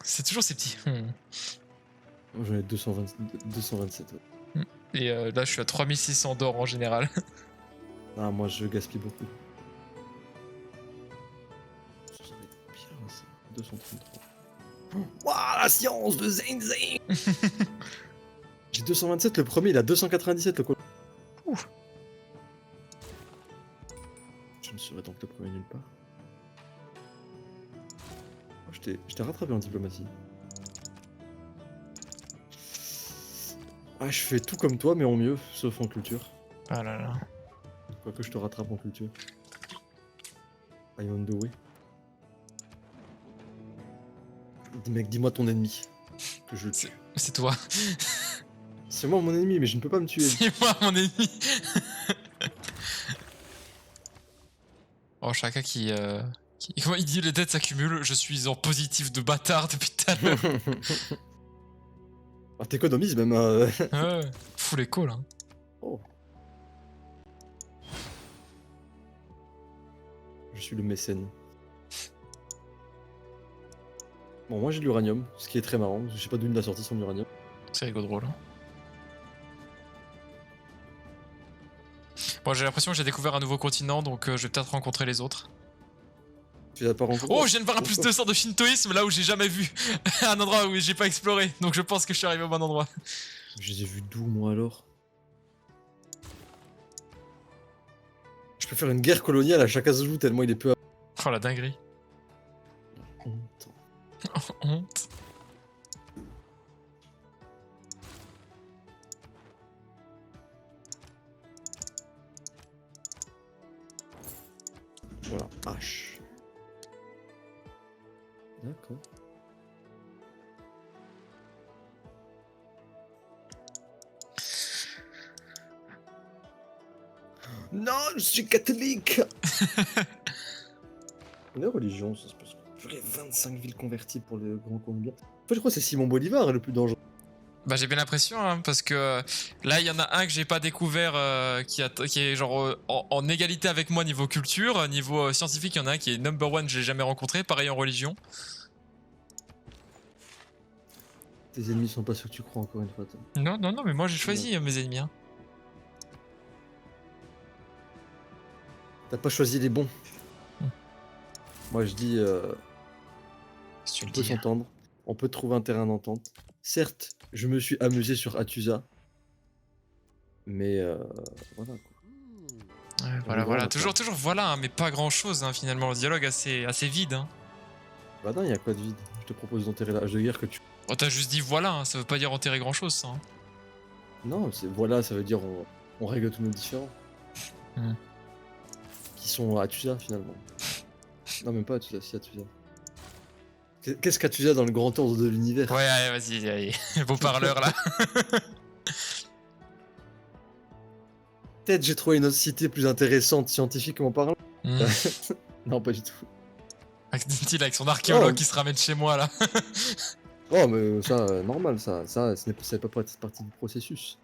C'est toujours ces petits. Moi, j'en ai 227. Ouais. Et là je suis à 3600 d'or en général. Ah, moi, je gaspille beaucoup. Ça va être bien, ça. 233. Waouh, la science de Zane Zane. J'ai 227, le premier, il a 297, le colon. Ouf. Je ne serai donc le premier nulle part. Oh, je t'ai rattrapé en diplomatie. Ah, je fais tout comme toi, mais en mieux, sauf en culture. Ah là là. Quoique je te rattrape en culture. I'm on the way. Mec, dis-moi ton ennemi. Que je le tue. C'est toi. C'est moi mon ennemi, mais je ne peux pas me tuer. C'est moi mon ennemi. Oh, chacun qui. Comment il dit les dettes s'accumulent, je suis en positif de bâtard depuis tout à l'heure. Ah, t'économises même. Ouais, full écho là. Oh. Je suis le mécène. Bon, moi j'ai de l'uranium, ce qui est très marrant. Je sais pas d'où il a sorti son uranium. C'est rigolo drôle. Hein. Bon, j'ai l'impression que j'ai découvert un nouveau continent, donc je vais peut-être rencontrer les autres. Tu l'as pas rencontré? Oh, je viens de voir un plus 200 de shintoïsme là où j'ai jamais vu. Un endroit où j'ai pas exploré, donc je pense que je suis arrivé au bon endroit. Je les ai vus d'où, moi alors? Je peux faire une guerre coloniale à chaque ajout tellement il est peu. Oh la dinguerie. Honte. Honte. Voilà, H. D'accord. Non, je suis catholique. La religion, ça se passe. J'aurais 25 villes converties pour le Grand Colombien. En fait, je crois que c'est Simon Bolivar le plus dangereux. Bah j'ai bien l'impression, hein, parce que là il y en a un que j'ai pas découvert qui est genre en égalité avec moi niveau culture, niveau scientifique il y en a un qui est number one, je l'ai jamais rencontré, pareil en religion. Tes ennemis sont pas ceux que tu crois encore une fois. Toi. Non, non, non, mais moi j'ai choisi mes ennemis. Hein. T'as pas choisi les bons. Moi je dis, Si tu on le peut dis. s'entendre, on peut trouver un terrain d'entente. Certes, je me suis amusé sur Atusa, mais voilà quoi. Ouais, voilà, voilà, toujours voilà, hein, mais pas grand chose hein, finalement, le dialogue assez vide. Hein. Bah non, y a quoi de vide? Je te propose d'enterrer la hache de guerre que tu... Oh, t'as juste dit voilà, hein, ça veut pas dire enterrer grand chose ça. Hein. Non, c'est voilà, ça veut dire on règle tous nos différends. Qui sont à Atusa finalement. Non, même pas Atusa, si Atusa. Qu'est-ce qu'Atusa dans le grand ordre de l'univers? Ouais, allez, vas-y, allez. Beau parleur là. Peut-être j'ai trouvé une autre cité plus intéressante scientifiquement parlant. Non, pas du tout. Dit-il avec son archéologue Oh. qui se ramène chez moi là. Oh, mais ça, normal, ça c'est pas partie du processus.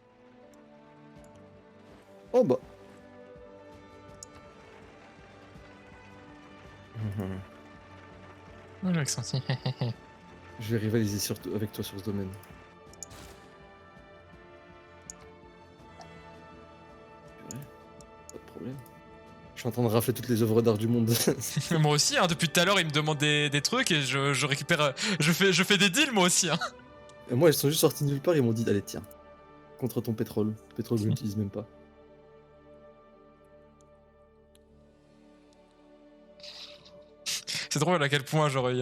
Oh bah. L'accent. Je vais rivaliser avec toi sur ce domaine. Ouais, pas de problème. Je suis en train de rafler toutes les œuvres d'art du monde. Moi aussi, hein, depuis tout à l'heure, il me demande des trucs et je récupère. Je fais des deals moi aussi. Hein. Et moi, ils sont juste sortis de nulle part, ils m'ont dit allez, tiens, contre ton pétrole. Pétrole que je n'utilise même pas. C'est drôle à quel point, genre, il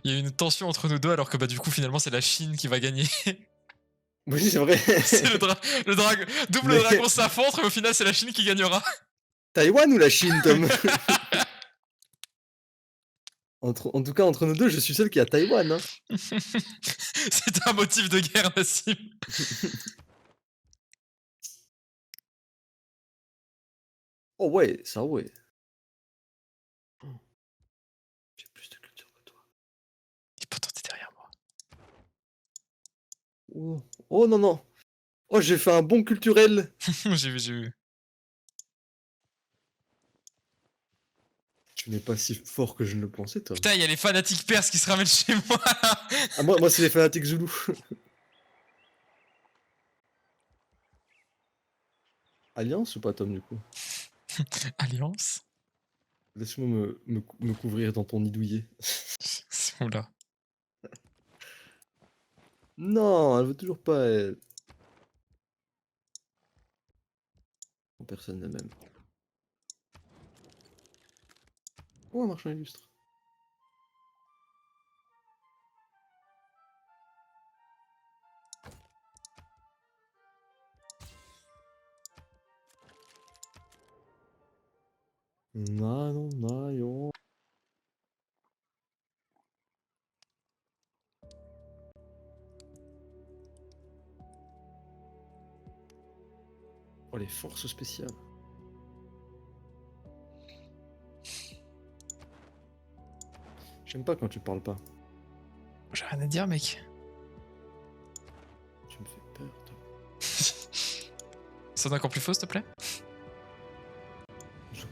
y a une tension entre nous deux alors que bah, du coup, finalement, c'est la Chine qui va gagner. Oui, c'est vrai. C'est le dragon. Double dragon s'affrontent et au final, c'est la Chine qui gagnera. Taïwan ou la Chine, Tom? En tout cas, entre nous deux, je suis seul qui est à Taïwan. Hein. C'est un motif de guerre, Nassim. Oh ouais, ça ouais. J'ai plus de culture que toi. Et pourtant, t'es derrière moi. Oh, oh non, non. Oh, j'ai fait un bond culturel. J'ai vu. Tu n'es pas si fort que je ne le pensais, Tom. Putain, il y a les fanatiques perses qui se ramènent chez moi. Ah, moi c'est les fanatiques zoulous. Alliance ou pas, Tom, du coup? Alliance. Laisse-moi me couvrir dans ton nid douillet. Oula. Non, elle veut toujours pas, elle. Personne ne m'aime. Oh, un marchand illustre. Non, non. Oh, les forces spéciales. J'aime pas quand tu parles pas. J'ai rien à dire, mec. Tu me fais peur, Tom. Sonne encore plus faux, s'il te plaît.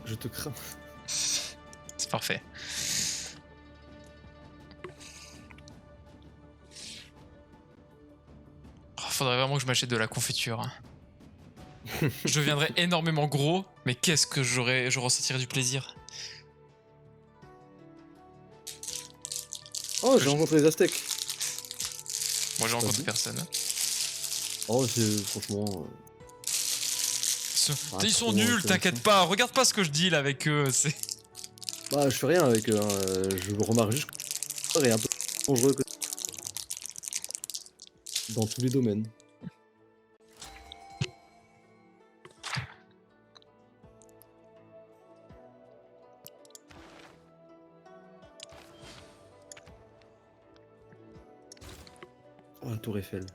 Je te crains. C'est parfait. Oh, faudrait vraiment que je m'achète de la confiture. Hein. Je deviendrais énormément gros, mais qu'est-ce que je ressentirais du plaisir. Oh, j'ai rencontré les Aztèques. Moi, j'ai rencontré vu personne. Oh, c'est franchement. Ils sont trop nuls, intéressant. t'inquiète pas. Regarde pas ce que je dis là avec eux. C'est. Bah, je fais rien avec eux. Hein. Je remarque juste que est un peu dangereux dans tous les domaines. Oh, la tour Eiffel.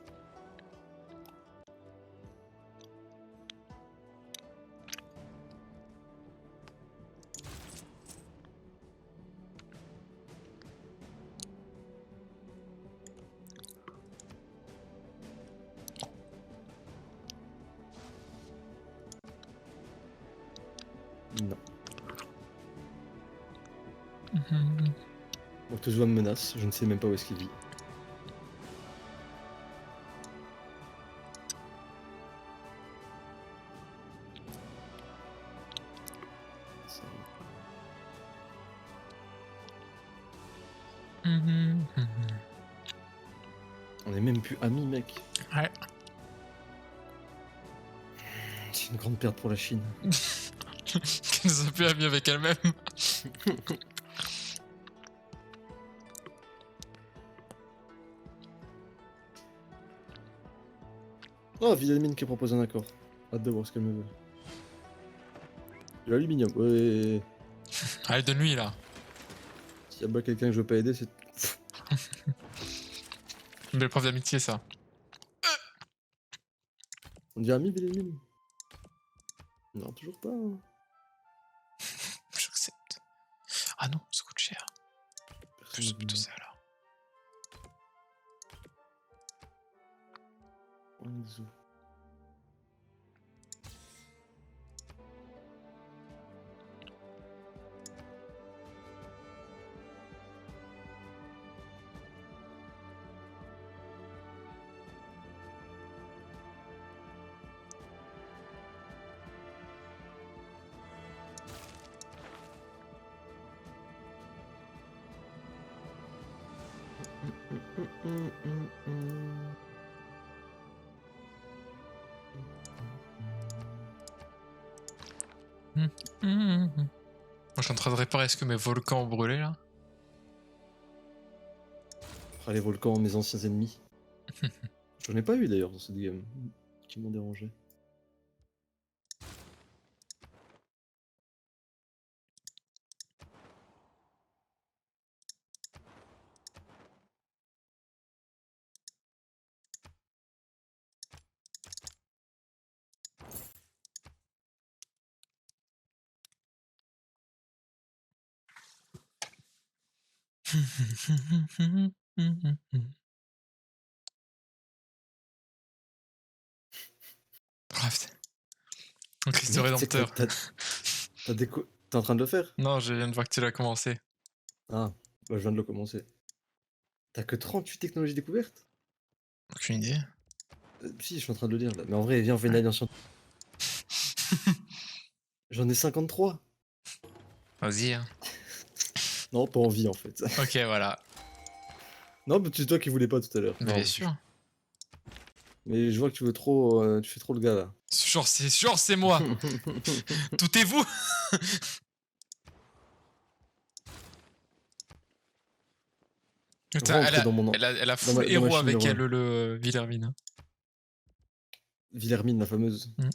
Non. Moctezuma me menace, je ne sais même pas où est-ce qu'il vit. Ça va. On est même plus amis, mec. Ouais. C'est une grande perte pour la Chine. Qu'elle nous a plus amis avec elle-même. Oh, Vidalmine qui propose un accord. Hâte de voir ce qu'elle me veut. De l'aluminium, ouais. Allez, donne-lui là. S'il y a pas quelqu'un que je veux pas aider, c'est. Une belle preuve d'amitié, ça. On dit ami, Vidalmine? Non, toujours pas. Hein. J'accepte. Ah non, ça coûte cher. Plus plutôt ça alors. Anzu. Moi, je suis en train de réparer est-ce que mes volcans ont brûlé là. Ah, les volcans, mes anciens ennemis. J'en ai pas eu d'ailleurs dans cette game. Qui m'ont dérangé. Ah, putain. Un Christ Mec, tu sais que Rédempteur. t'es en train de le faire? Non, je viens de voir que tu l'as commencé. Ah, bah, je viens de le commencer. T'as que 38 technologies découvertes? Aucune idée. Si, je suis en train de le lire là. Mais en vrai, viens, on fait une alliance. J'en ai 53. Vas-y. Hein. Non, pas envie en fait. Ok, voilà. Non, mais c'est toi qui voulais pas tout à l'heure. Mais Non, bien sûr. mais je vois que tu veux trop. Tu fais trop le gars là. Genre, c'est moi. Tout est vous. Putain, Rentre dans mon. elle a Dans full ma héros Chine avec numéro elle, 1. le Villermine. Villermine, la fameuse. Mm.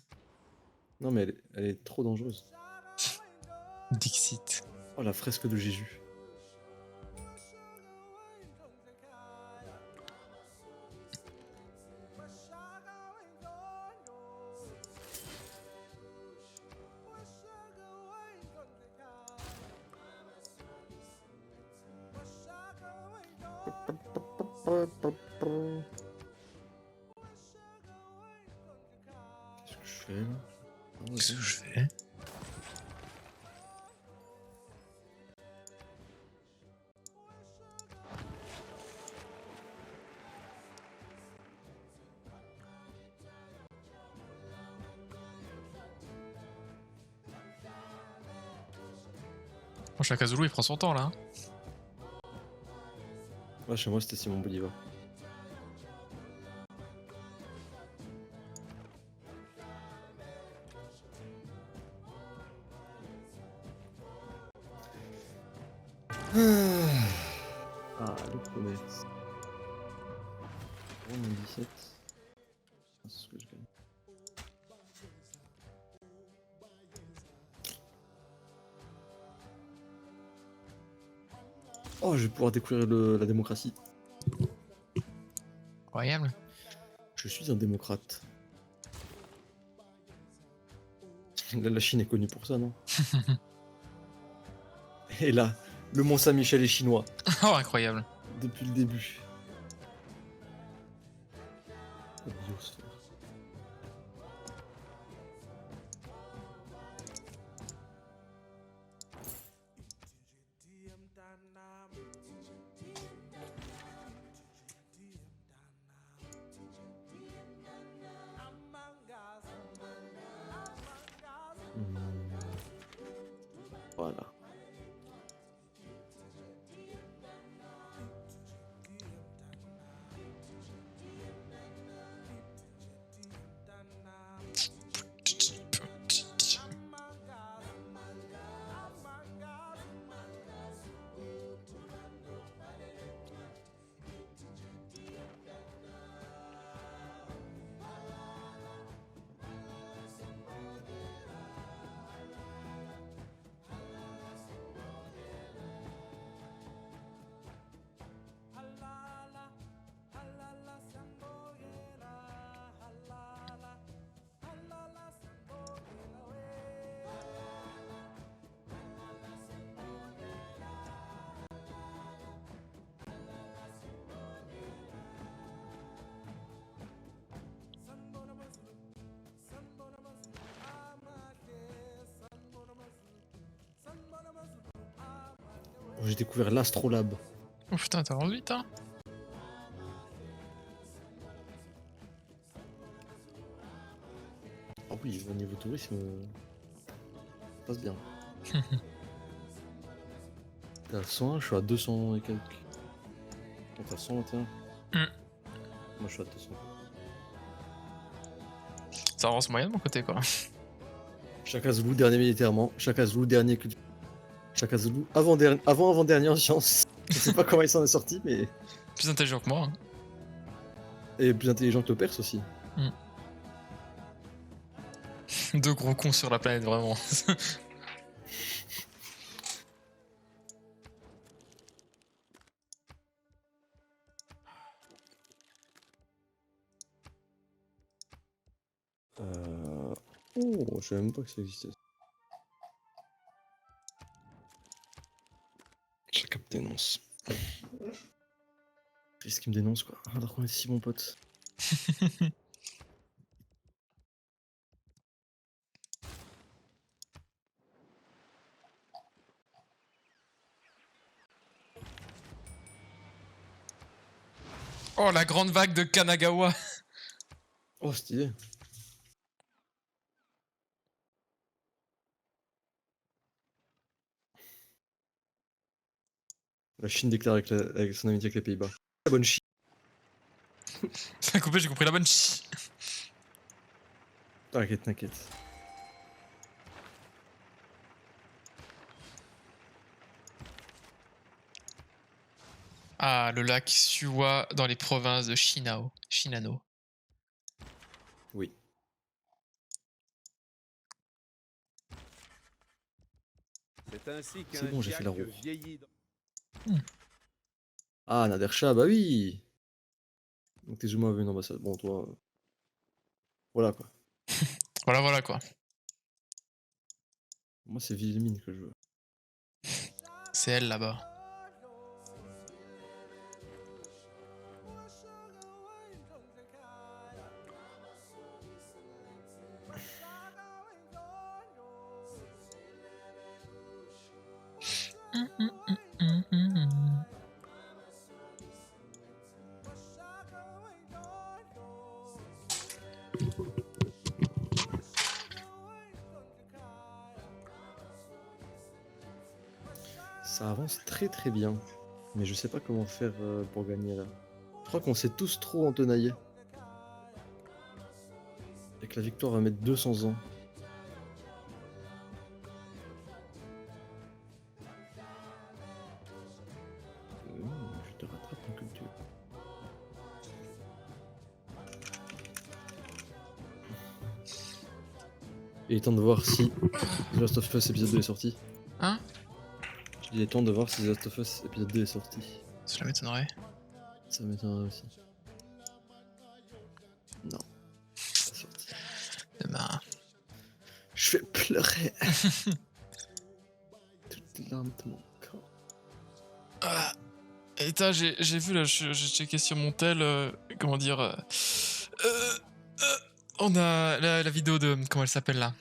Non, mais elle est trop dangereuse. Dixit. Oh, la fresque de Jésus. Qu'est-ce que je fais là? Qu'est-ce que je fais? Bon, Shaka Zulu, il prend son temps là. Hein. Ouais, chez moi, c'était Simon Bolivar. Ah, le commerce. Oh, mon 17. Ah, c'est ce que je gagne. Oh, je vais pouvoir découvrir la démocratie. Incroyable. Je suis un démocrate. La Chine est connue pour ça, non? Et là, le Mont Saint-Michel est chinois. Oh, incroyable. Depuis le début. La biosphère. Voilà. J'ai découvert l'Astrolabe. Oh putain, t'as rendu vite, hein. Ah oui, au niveau tourisme, ça passe bien. T'es à 100, je suis à 200 et quelques. Donc t'es à 121. Mm. Moi je suis à 200. Ça avance moyen de mon côté, quoi. Shaka Zulu, dernier militairement. Shaka Zulu, dernier culture. Shaka Zulu, avant-dernier en sciences. Je sais pas comment il s'en est sorti, mais. Plus intelligent que moi. Hein. Et plus intelligent que le Perse aussi. Deux gros cons sur la planète, vraiment. Oh, je savais même pas que ça existait. J'ai capté, non. qu'est-ce qui me dénonce, quoi. Alors qu'on est si bons potes. Oh, la grande vague de Kanagawa. Oh, stylé. La Chine déclare avec son amitié avec les Pays-Bas. La bonne Chine. Ça a coupé, j'ai compris la bonne chi. T'inquiète, t'inquiète. Ah, le lac Suwa dans les provinces de Shinano. Oui. C'est ainsi C'est qu'un bon, j'ai fait la diacre roue. vieillit dans- Ah, Nader Shah, bah oui. Donc t'es Zuma avait une ambassade. Bon, toi... Voilà, quoi. Voilà quoi. Moi, c'est Villemine que je veux. C'est elle là-bas. Ça avance très très bien. Mais je sais pas comment faire pour gagner là. Je crois qu'on s'est tous trop entenaillés. Et que la victoire va mettre 200 ans. Je te rattrape en culture. Il est temps de voir si The Last of Us épisode 2 est sorti. Hein? Il est temps de voir si The Last of Us épisode 2 est sorti. Cela m'étonnerait. Ça m'étonnerait aussi. Non. Pas sorti. Demain. Je vais pleurer. Toutes les larmes de mon corps. Ah. Et j'ai vu là, j'ai checké sur mon tel, comment dire, on a la vidéo de, comment elle s'appelle là,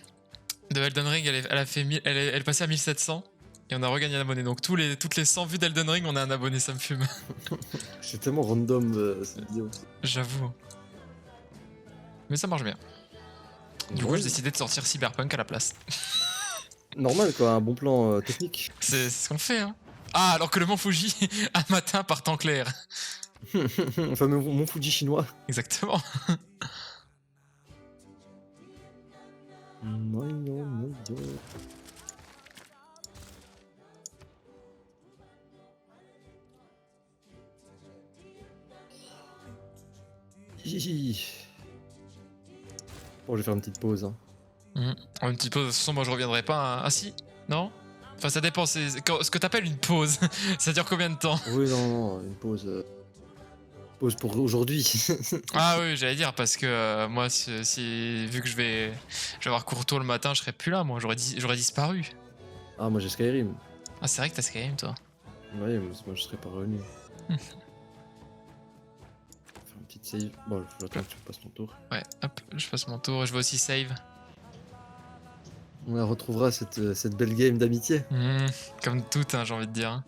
de Elden Ring, elle a fait elle est passée à 1700 et on a regagné un abonné. Donc toutes les 100 vues d'Elden Ring, on a un abonné, ça me fume. C'est tellement random cette vidéo. J'avoue. Mais ça marche bien. Du coup, j'ai décidé de sortir Cyberpunk à la place. Normal quoi, un bon plan technique. C'est ce qu'on fait, hein. Ah, alors que le Mont Fuji, un matin, part en clair. Enfin, mon Fuji chinois. Exactement. Hihi. Bon, je vais faire une petite pause. Hein. Un petit peu, de toute façon, moi je reviendrai pas. Hein. Ah si? Non? Enfin, ça dépend, c'est ce que t'appelles une pause. Ça dure combien de temps? Oui, non, une pause. Pause pour aujourd'hui. Ah oui, j'allais dire, parce que moi, vu que je vais avoir cours tôt le matin, je serai plus là, moi, j'aurais disparu. Ah, moi j'ai Skyrim. Ah, c'est vrai que t'as Skyrim, toi. Ouais, moi je serais pas revenu. Faire une petite save. Bon, j'attends que tu passes ton tour. Ouais, hop, je passe mon tour, je vais aussi save. On la retrouvera cette belle game d'amitié. Comme tout, hein, j'ai envie de dire. Hein.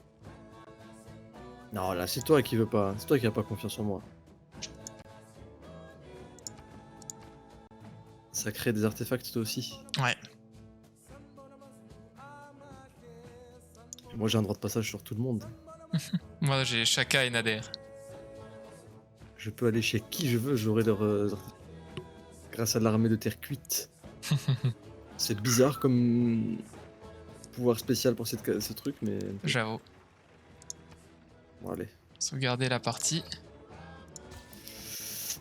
Non, là, c'est toi qui veux pas. C'est toi qui as pas confiance en moi. Ça crée des artefacts toi aussi. Ouais. Moi j'ai un droit de passage sur tout le monde. Moi, j'ai Shaka et Nader. Je peux aller chez qui je veux, j'aurai leur artefacts. Grâce à l'armée de terre cuite. C'est bizarre comme pouvoir spécial pour ce truc, mais... J'avoue. Bon, allez. Sauvegarder la partie.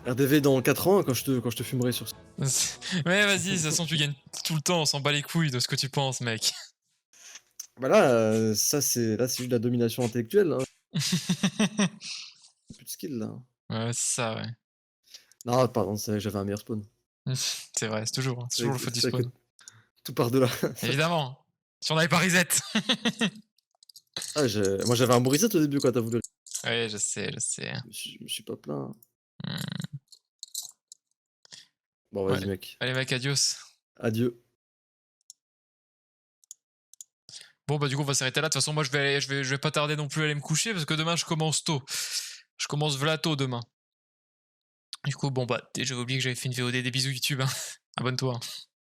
RDV dans 4 ans, quand je te fumerai sur ça. Mais vas-y, de toute façon, tu gagnes tout le temps, on s'en bat les couilles de ce que tu penses, mec. Bah là, ça c'est juste de la domination intellectuelle. Hein. Plus de skill là. Ouais, c'est ça, ouais. Non, pardon, j'avais un meilleur spawn. C'est vrai, c'est toujours le faute du spawn. Tout part de là. Évidemment. Si on avait pas reset. Ah, moi j'avais un bon reset au début quand t'as voulu. Ouais, je sais. Je me suis pas plaint. Hmm. Bon, vas-y, mec. Allez, mec, adios. Adieu. Bon, bah, du coup, on va s'arrêter là. De toute façon, moi, je vais pas tarder non plus à aller me coucher parce que demain, je commence tôt. Je commence tôt demain. Du coup, bon, bah, j'avais oublié que j'avais fait une VOD. Des bisous YouTube. Hein. Abonne-toi.